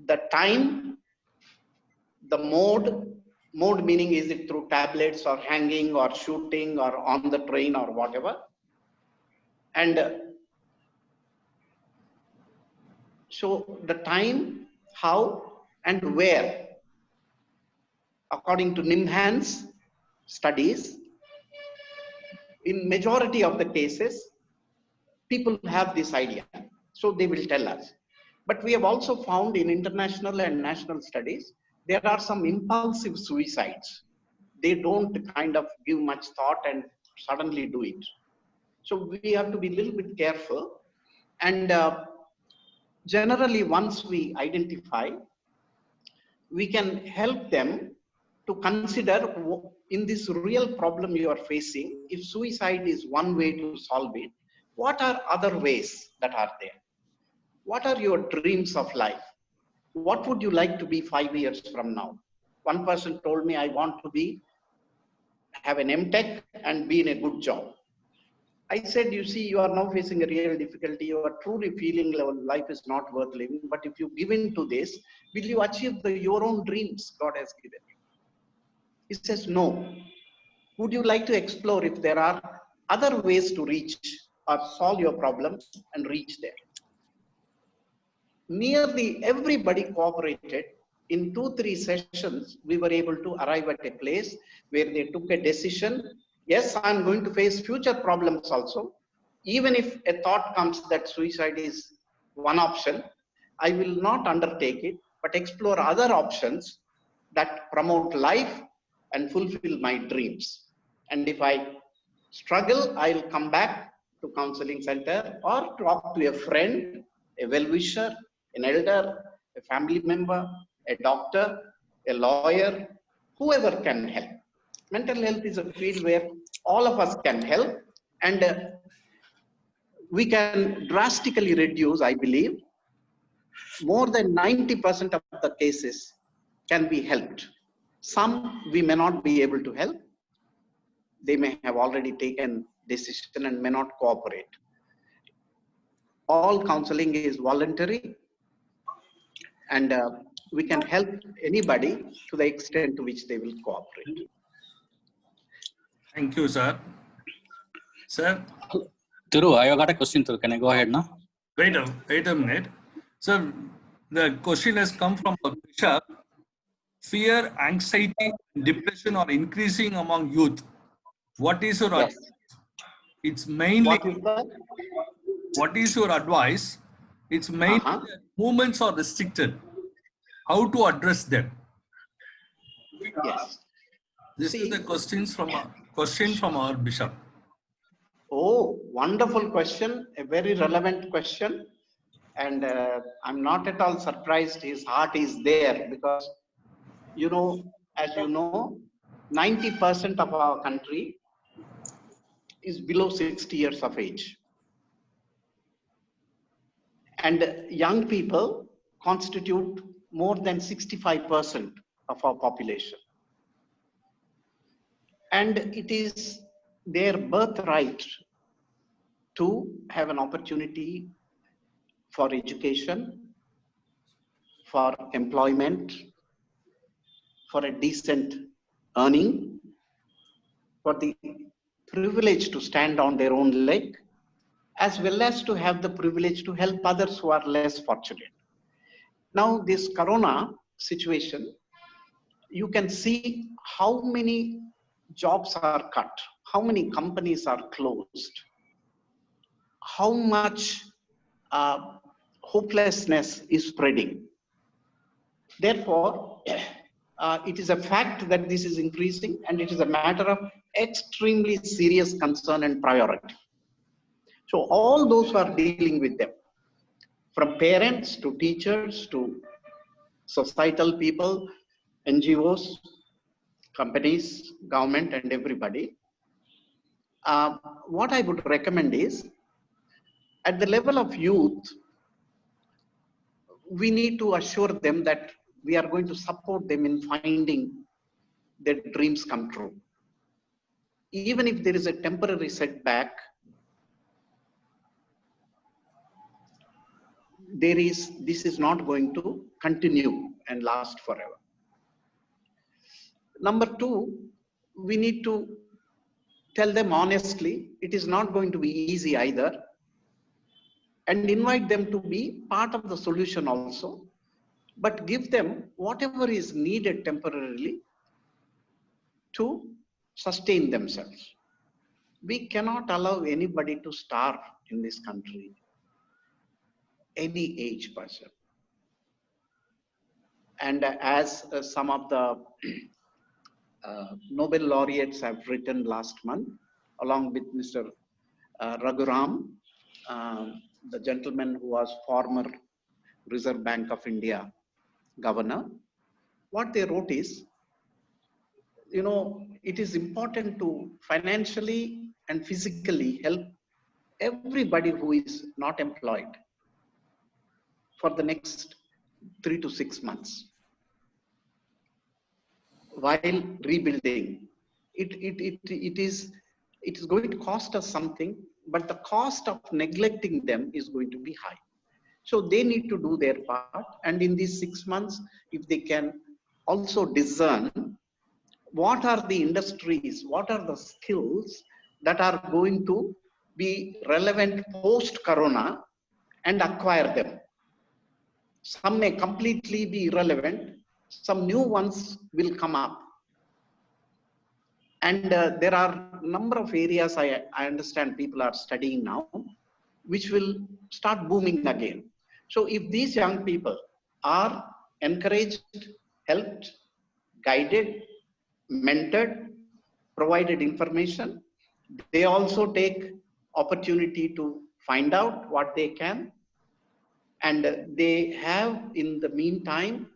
the time, the mode meaning is it through tablets or hanging or shooting or on the train or whatever. And so the time, how and where, according to NIMHANS studies, in majority of the cases, people have this idea, so they will tell us. But we have also found in international and national studies, there are some impulsive suicides. They don't kind of give much thought and suddenly do it. So we have to be a little bit careful. And generally, once we identify, we can help them to consider in this real problem you are facing, if suicide is one way to solve it, what are other ways that are there? What are your dreams of life? What would you like to be 5 years from now? One person told me, I want to have an MTech and be in a good job. I said, you see, you are now facing a real difficulty. You are truly feeling life is not worth living. But if you give in to this, will you achieve your own dreams God has given you? He says, no. Would you like to explore if there are other ways to reach or solve your problem and reach there. Nearly everybody cooperated. In 2-3 sessions, we were able to arrive at a place where they took a decision. Yes, I'm going to face future problems also. Even if a thought comes that suicide is one option, I will not undertake it, but explore other options that promote life and fulfill my dreams. And if I struggle, I'll come back to counseling center or talk to a friend, a well-wisher, an elder, a family member, a doctor, a lawyer, whoever can help. Mental health is a field where all of us can help, and we can drastically reduce, I believe, more than 90% of the cases can be helped. Some we may not be able to help. They may have already taken decision and may not cooperate. All counseling is voluntary, and we can help anybody to the extent to which they will cooperate. Thank you, sir. Sir, Thiru, I got a question. Thiru. Can I go ahead now? wait a minute. Sir, the question has come from a bishop. Fear, anxiety, depression are increasing among youth. What is your Yes. advice? It's mainly, What is that? what is your advice? It's mainly that movements are restricted. How to address them? Yes. This is the question from our bishop. Oh, wonderful question. A very relevant question. And I'm not at all surprised his heart is there, because, you know, as you know, 90% of our country is below 60 years of age. And young people constitute more than 65% of our population. And it is their birthright to have an opportunity for education, for employment, for a decent earning, for the privilege to stand on their own leg, as well as to have the privilege to help others who are less fortunate. Now, this corona situation, you can see how many jobs are cut, how many companies are closed, how much hopelessness is spreading. Therefore, it is a fact that this is increasing, and it is a matter of extremely serious concern and priority. So all those who are dealing with them, from parents to teachers to societal people, NGOs, companies, government, and everybody, what I would recommend is, at the level of youth, we need to assure them that we are going to support them in finding their dreams come true. Even if there is a temporary setback, this is not going to continue and last forever. Number two, we need to tell them honestly, it is not going to be easy either, and invite them to be part of the solution also, but give them whatever is needed temporarily to sustain themselves. We cannot allow anybody to starve in this country, any age person. And as some of the Nobel laureates have written last month, along with Mr. Raghuram, the gentleman who was former Reserve Bank of India governor, what they wrote is, you know, it is important to financially and physically help everybody who is not employed for the next 3 to 6 months while rebuilding. It is going to cost us something, but the cost of neglecting them is going to be high. So they need to do their part, and in these 6 months, if they can also discern what are the industries, what are the skills that are going to be relevant post-corona and acquire them. Some may completely be irrelevant. Some new ones will come up. And there are a number of areas I understand people are studying now, which will start booming again. So if these young people are encouraged, helped, guided, mentored, provided information, they also take opportunity to find out what they can, and they have in the meantime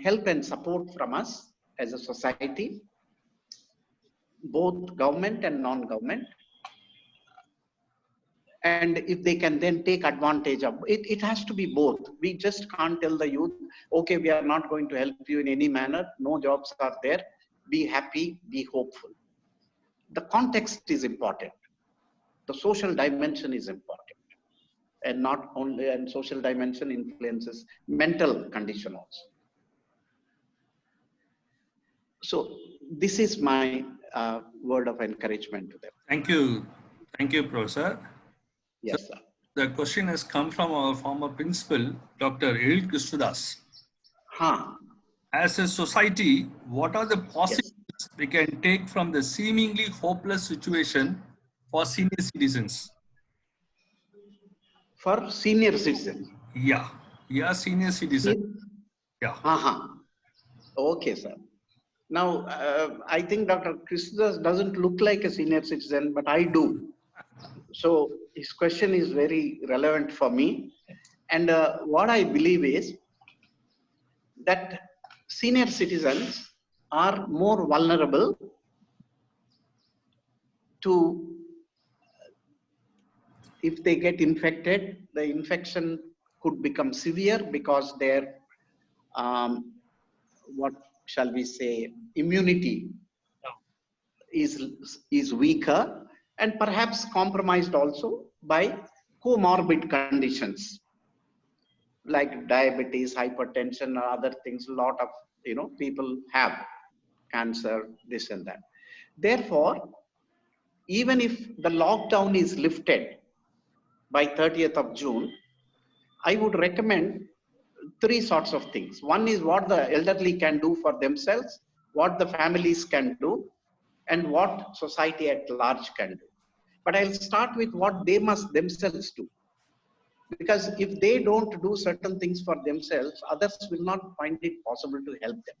help and support from us as a society, both government and non-government. And if they can then take advantage of it, it has to be both. We just can't tell the youth, okay, we are not going to help you in any manner, no jobs are there, be happy, be hopeful. The context is important. The social dimension is important. And not only, and social dimension influences mental condition also. So this is my word of encouragement to them. Thank you, Professor. Yes, sir. The question has come from our former principal, Dr. Edil Krishnadas. As a society, what are the possibilities we can take from the seemingly hopeless situation for senior citizens? For senior citizens? Yeah, senior citizens. Yeah. Okay, sir. Now, I think Dr. Krishnadas doesn't look like a senior citizen, but I do. So his question is very relevant for me. And what I believe is that senior citizens are more vulnerable to, if they get infected, the infection could become severe because their, what shall we say, immunity is weaker and perhaps compromised also by comorbid conditions like diabetes, hypertension, or other things. A lot of people have cancer, this and that. Therefore, even if the lockdown is lifted by 30th of June, I would recommend three sorts of things. One is what the elderly can do for themselves, what the families can do, and what society at large can do. But I'll start with what they must themselves do. Because if they don't do certain things for themselves, others will not find it possible to help them.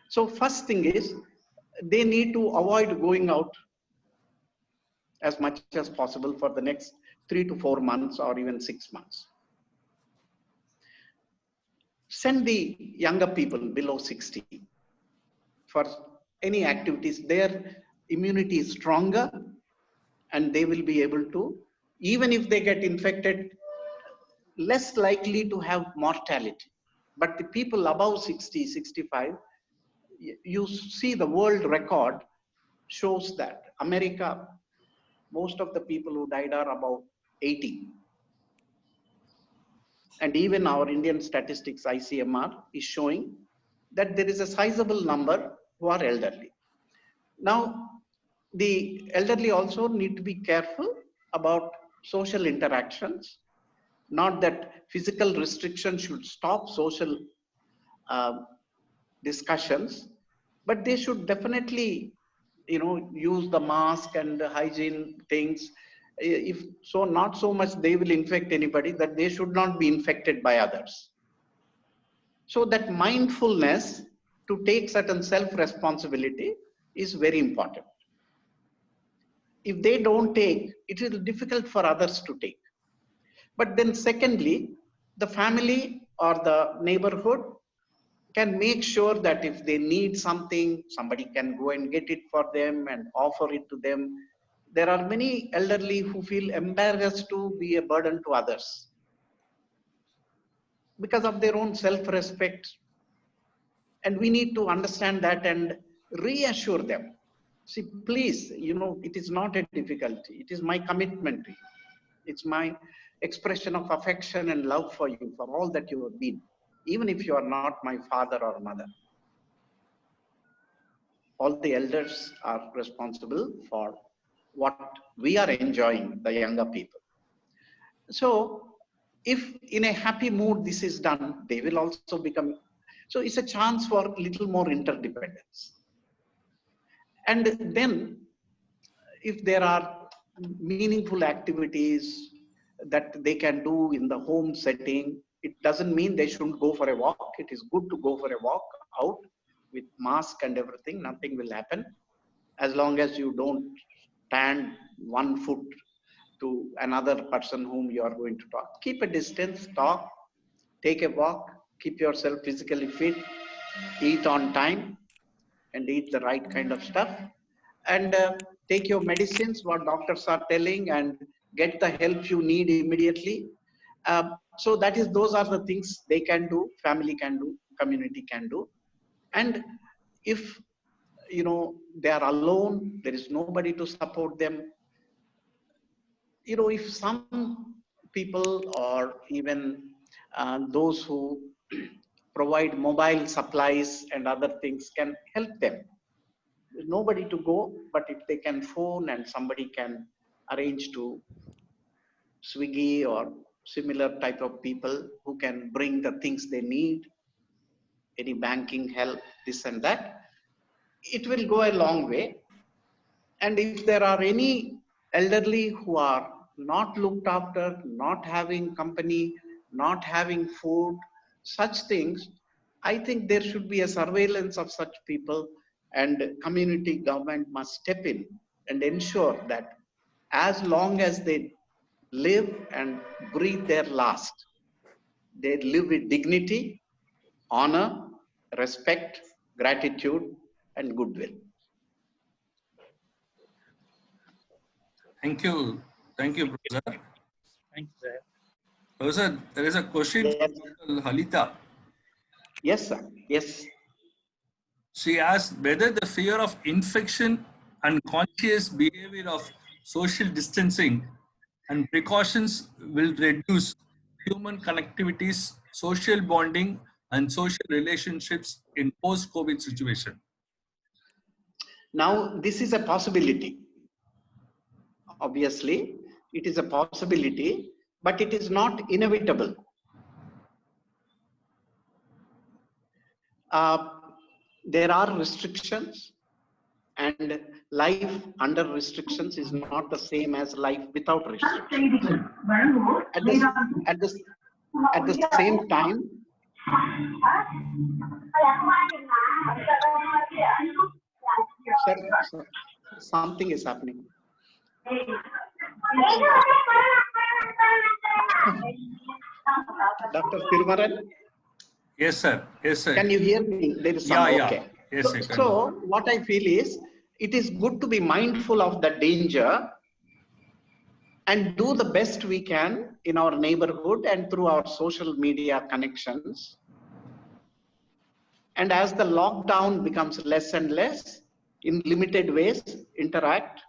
So first thing is, they need to avoid going out as much as possible for the next 3 to 4 months or even 6 months. Send the younger people below 60 for any activities. Their immunity is stronger and they will be able to, even if they get infected, less likely to have mortality. But the people above 60, 65, you see the world record shows that America, most of the people who died are about 80. And even our Indian statistics, ICMR, is showing that there is a sizable number who are elderly. Now, the elderly also need to be careful about social interactions. Not that physical restrictions should stop social discussions, but they should definitely, use the mask and the hygiene things. If so, not so much they will infect anybody, that they should not be infected by others. So that mindfulness to take certain self-responsibility is very important. If they don't take, it is difficult for others to take. But then secondly, the family or the neighborhood can make sure that if they need something, somebody can go and get it for them and offer it to them. There are many elderly who feel embarrassed to be a burden to others because of their own self-respect. And we need to understand that and reassure them. See, please, it is not a difficulty. It is my commitment to you. It's my expression of affection and love for you, for all that you have been, even if you are not my father or mother. All the elders are responsible for what we are enjoying, the younger people. So if in a happy mood this is done, they will also become, so it's a chance for little more interdependence. And then if there are meaningful activities that they can do in the home setting, it doesn't mean they shouldn't go for a walk. It is good to go for a walk out with mask and everything. Nothing will happen as long as you don't stand 1 foot to another person whom you are going to talk. Keep a distance, talk, take a walk, keep yourself physically fit, eat on time and eat the right kind of stuff, and take your medicines, what doctors are telling, and get the help you need immediately. So those are the things they can do, family can do, community can do. And if they are alone, there is nobody to support them, if some people or even those who provide mobile supplies and other things can help them. There's nobody to go, but if they can phone and somebody can arrange to Swiggy or similar type of people who can bring the things they need, any banking help, this and that, it will go a long way. And if there are any elderly who are not looked after, not having company, not having food, such things, I think there should be a surveillance of such people, and community government must step in and ensure that as long as they live and breathe their last, they live with dignity, honor, respect, gratitude, and goodwill. Thank you. Thank you, Professor. Thanks, sir. Professor, there is a question Yes. from Halita. Yes, sir. Yes. She asked whether the fear of infection and conscious behavior of social distancing and precautions will reduce human connectivities, social bonding, and social relationships in post-COVID situation. Now, this is a possibility. Obviously, it is a possibility, but it is not inevitable. There are restrictions, and life under restrictions is not the same as life without restrictions. At the same time, sir, something is happening. Dr. Thirumaran? Yes, sir. Yes, sir. Can you hear me? There is some, Yeah. okay. Yes, I can. So what I feel is, it is good to be mindful of the danger and do the best we can in our neighborhood and through our social media connections. And as the lockdown becomes less and less, in limited ways, interact,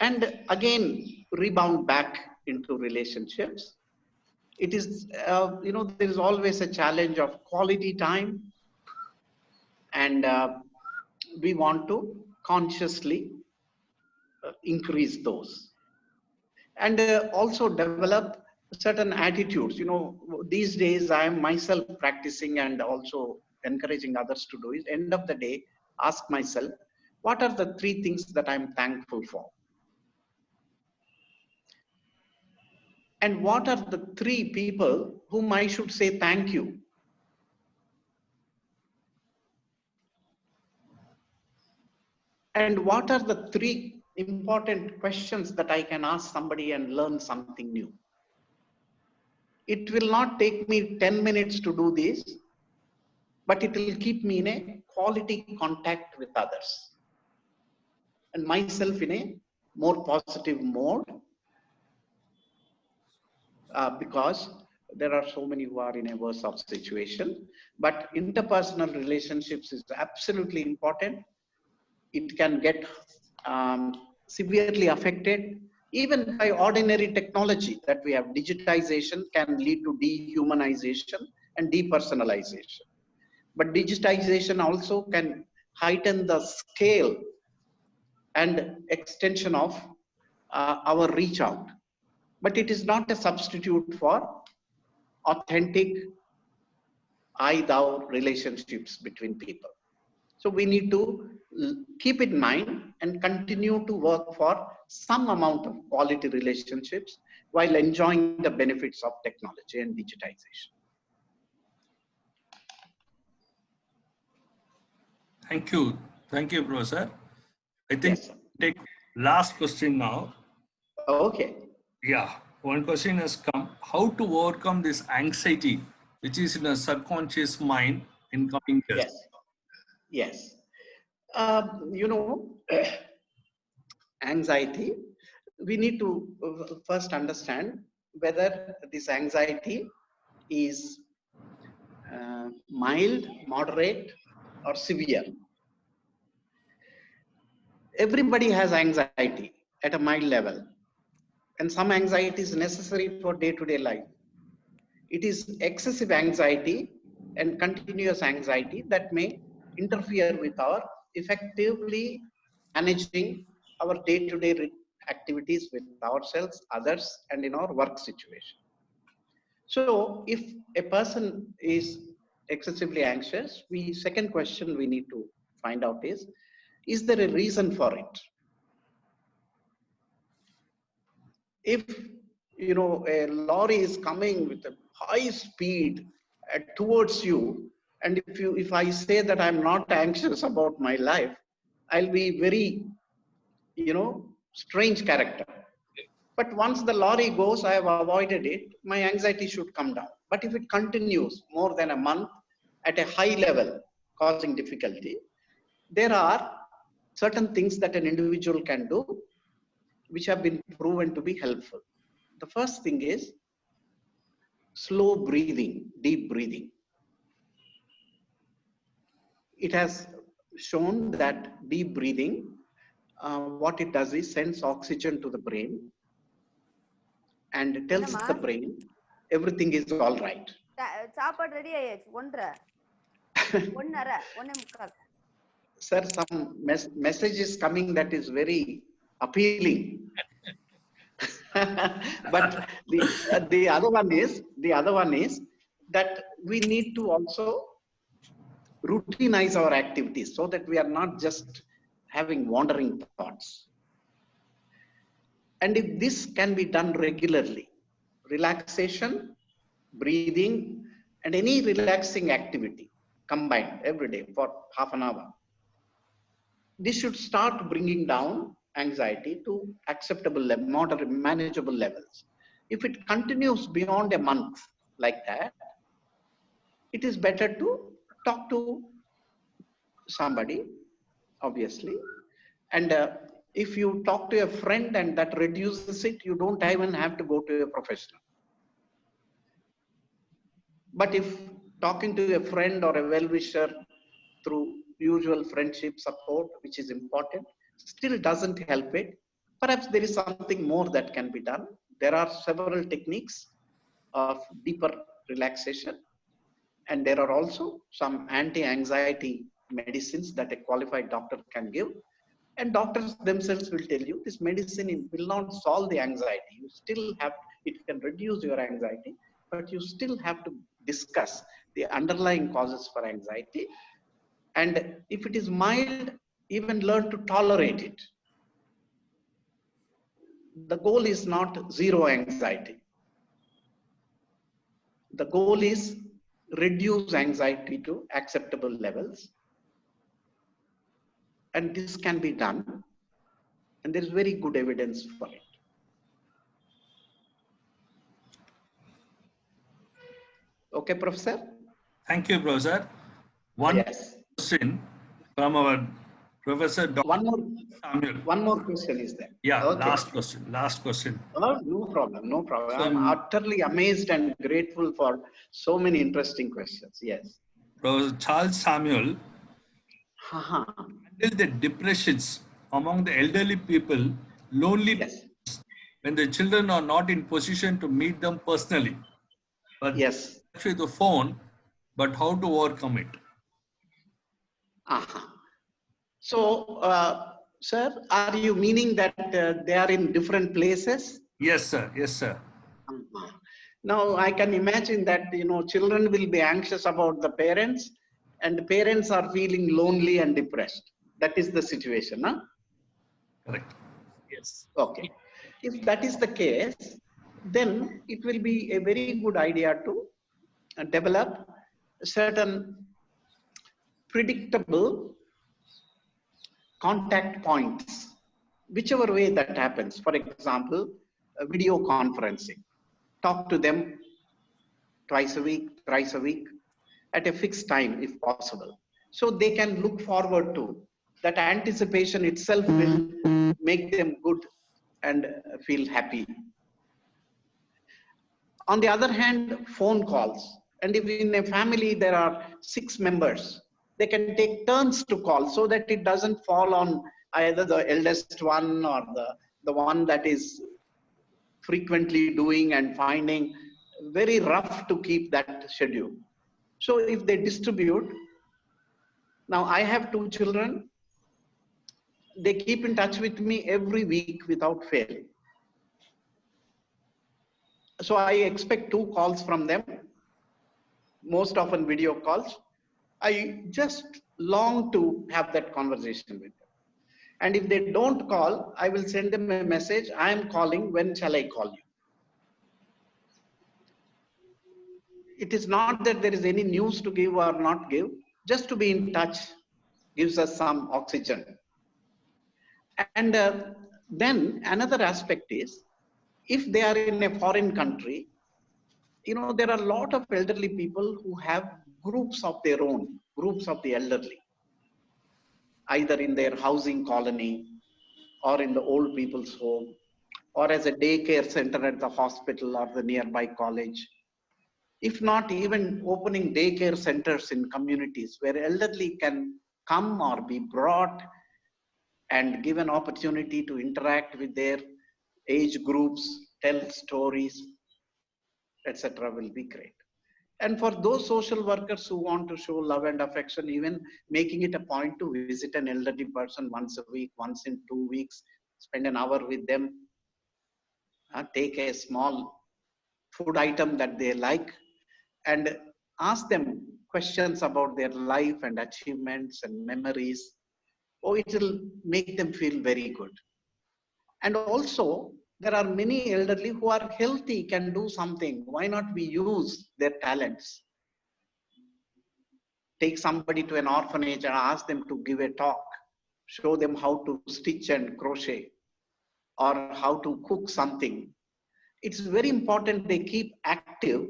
and again rebound back into relationships. It is, there is always a challenge of quality time, and we want to consciously increase those. And also develop certain attitudes. These days I am myself practicing and also encouraging others to do is, end of the day, ask myself, what are the 3 things that I'm thankful for? And what are the 3 people whom I should say thank you? And what are the 3 important questions that I can ask somebody and learn something new? It will not take me 10 minutes to do this, but it will keep me in a quality contact with others and myself in a more positive mode, because there are so many who are in a worse off situation. But interpersonal relationships is absolutely important. It can get severely affected even by ordinary technology that we have. Digitization can lead to dehumanization and depersonalization. But digitization also can heighten the scale and extension of our reach out. But it is not a substitute for authentic I-thou relationships between people. So we need to keep in mind and continue to work for some amount of quality relationships while enjoying the benefits of technology and digitization. Thank you, Professor. I think Yes. take last question now. Okay. Yeah, one question has come: how to overcome this anxiety, which is in a subconscious mind in coming years? Yes. Yes. You know, anxiety, we need to first understand whether this anxiety is mild, moderate, or severe. Everybody has anxiety at a mild level, and some anxiety is necessary for day-to-day life. It is excessive anxiety and continuous anxiety that may interfere with our effectively managing our day-to-day activities with ourselves, others, and in our work situation. So if a person is excessively anxious, second question we need to find out is there a reason for it? If you know a lorry is coming with a high speed towards you, and if I say that I'm not anxious about my life, I'll be very, you know, strange character. But once the lorry goes, I have avoided it, my anxiety should come down. But if it continues more than a month at a high level, causing difficulty, there are certain things that an individual can do which have been proven to be helpful. The first thing is slow breathing, deep breathing. It has shown that deep breathing, what it does is sends oxygen to the brain and tells the brain everything is all right. Sir, some message is coming that is very appealing. But the other one is that we need to also routinize our activities so that we are not just having wandering thoughts. And if this can be done regularly, relaxation, breathing, and any relaxing activity combined every day for half an hour, this should start bringing down anxiety to acceptable, moderate, manageable levels. If it continues beyond a month like that, it is better to talk to somebody, obviously. And if you talk to a friend and that reduces it, you don't even have to go to a professional. But if talking to a friend or a well-wisher through usual friendship support, which is important, still doesn't help it, perhaps there is something more that can be done. There are several techniques of deeper relaxation, and there are also some anti-anxiety medicines that a qualified doctor can give. And doctors themselves will tell you this medicine will not solve the anxiety. You still have, it can reduce your anxiety, but you still have to discuss the underlying causes for anxiety. And if it is mild, even learn to tolerate it. The goal is not zero anxiety. The goal is reduce anxiety to acceptable levels. And this can be done. And there is very good evidence for it. Okay, Professor? Thank you, Professor. One question from our Professor Dr. Samuel. One more question is there. Yeah, okay. Last question. Oh, no problem, no problem. I'm utterly amazed and grateful for so many interesting questions. Yes. Professor Charles Samuel, handle the depressions among the elderly people, lonely when the children are not in position to meet them personally. But through the phone, but how to overcome it? So Sir, are you meaning that they are in different places? Yes, sir. Yes, sir. Now I can imagine that, children will be anxious about the parents, and the parents are feeling lonely and depressed. That is the situation, huh? Correct. Yes. Okay. If that is the case, then it will be a very good idea to develop certain predictable contact points, whichever way that happens. For example, video conferencing. Talk to them twice a week, thrice a week, at a fixed time if possible. So they can look forward to that. Anticipation itself will make them good and feel happy. On the other hand, phone calls. And if in a family there are 6 members, they can take turns to call so that it doesn't fall on either the eldest one or the one that is frequently doing and finding very rough to keep that schedule. So if they distribute, now I have 2 children, they keep in touch with me every week without fail. So I expect 2 calls from them, most often video calls. I just long to have that conversation with them. And if they don't call, I will send them a message. I am calling, when shall I call you? It is not that there is any news to give or not give, just to be in touch gives us some oxygen. And then another aspect is, if they are in a foreign country, there are a lot of elderly people who have groups of their own, groups of the elderly, either in their housing colony or in the old people's home, or as a daycare center at the hospital or the nearby college. If not, even opening daycare centers in communities where elderly can come or be brought and give an opportunity to interact with their age groups, tell stories, etc. will be great. And for those social workers who want to show love and affection, even making it a point to visit an elderly person once a week, once in 2 weeks, spend an hour with them, take a small food item that they like, and ask them questions about their life and achievements and memories. Oh, it will make them feel very good. And also, there are many elderly who are healthy, can do something. Why not we use their talents? Take somebody to an orphanage and ask them to give a talk, show them how to stitch and crochet, or how to cook something. It's very important they keep active.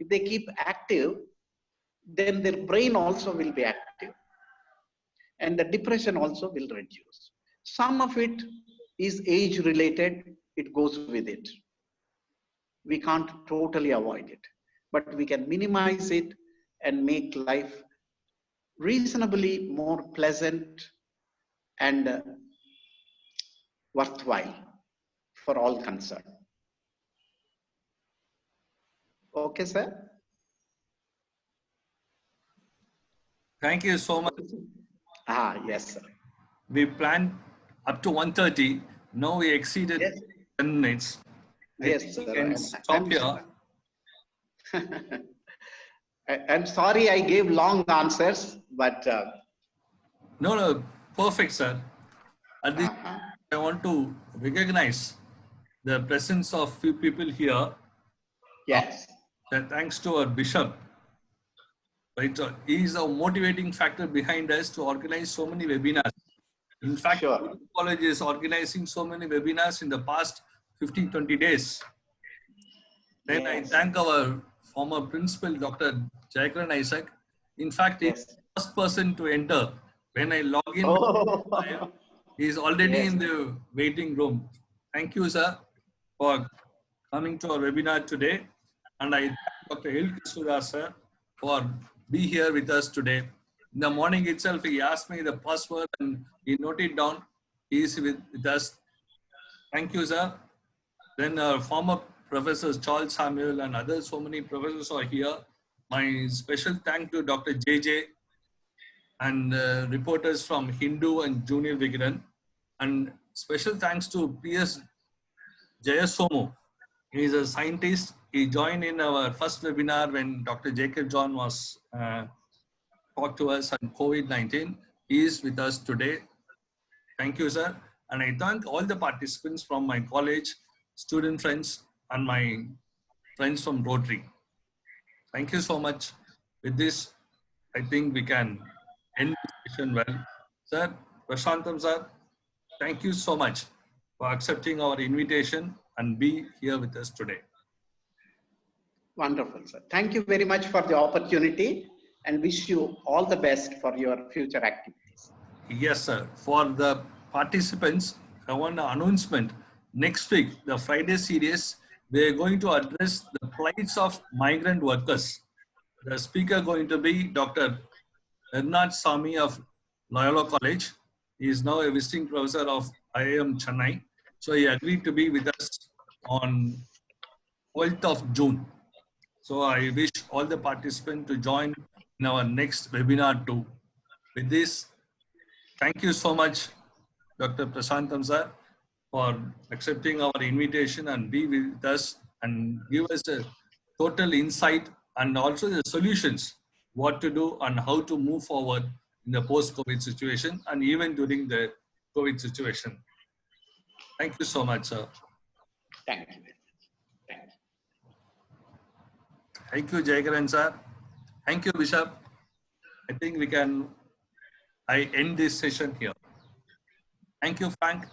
If they keep active, then their brain also will be active. And the depression also will reduce. Some of it is age related, it goes with it. We can't totally avoid it, but we can minimize it and make life reasonably more pleasant and worthwhile for all concerned. Okay, sir? Thank you so much. Yes, sir. We planned up to 1:30. Now we exceeded Yes. 10 minutes. Yes, sir. We can stop here. I'm sorry I gave long answers, but No, perfect, sir. At this, I want to recognize the presence of few people here. yes, Thanks to our bishop. Right, he is a motivating factor behind us to organize so many webinars. In fact, Sure. college is organizing so many webinars in the past 15-20 days. Then I Yes. thank our former principal, Dr. Jayakaran Isaac. In fact, he's Yes. the first person to enter. When I log in, Oh. he is already Yes. in the waiting room. Thank you, sir, for coming to our webinar today. And I thank Dr. El Kisuda, sir, for being here with us today. In the morning itself, he asked me the password and he noted down. He is with us. Thank you, sir. Then our former professors, Charles Samuel and others, so many professors are here. My special thank to Dr. JJ and reporters from Hindu and Junior Vigilant. And special thanks to P.S. Jayasomu. He is a scientist. He joined in our first webinar when Dr. Jacob John was talked to us on COVID-19. He is with us today. Thank you, sir. And I thank all the participants from my college, student friends, and my friends from Rotary. Thank you so much. With this, I think we can end the session well. Sir, Prashantam sir, thank you so much for accepting our invitation and be here with us today. Wonderful, sir. Thank you very much for the opportunity and wish you all the best for your future activities. Yes, sir. For the participants, I want an announcement. Next week, the Friday series, we are going to address the plights of migrant workers. The speaker going to be Dr. Bernard Sami of Loyola College. He is now a visiting professor of IIM Chennai. So he agreed to be with us on 12th of June. So I wish all the participants to join in our next webinar too. With this, thank you so much, Dr. Prashantam sir, for accepting our invitation and be with us and give us a total insight and also the solutions, what to do and how to move forward in the post-COVID situation and even during the COVID situation. Thank you so much, sir. Thank you. Thank you. Thank you, Jayakaran sir. Thank you, Bishop. I think I end this session here. Thank you, Frank.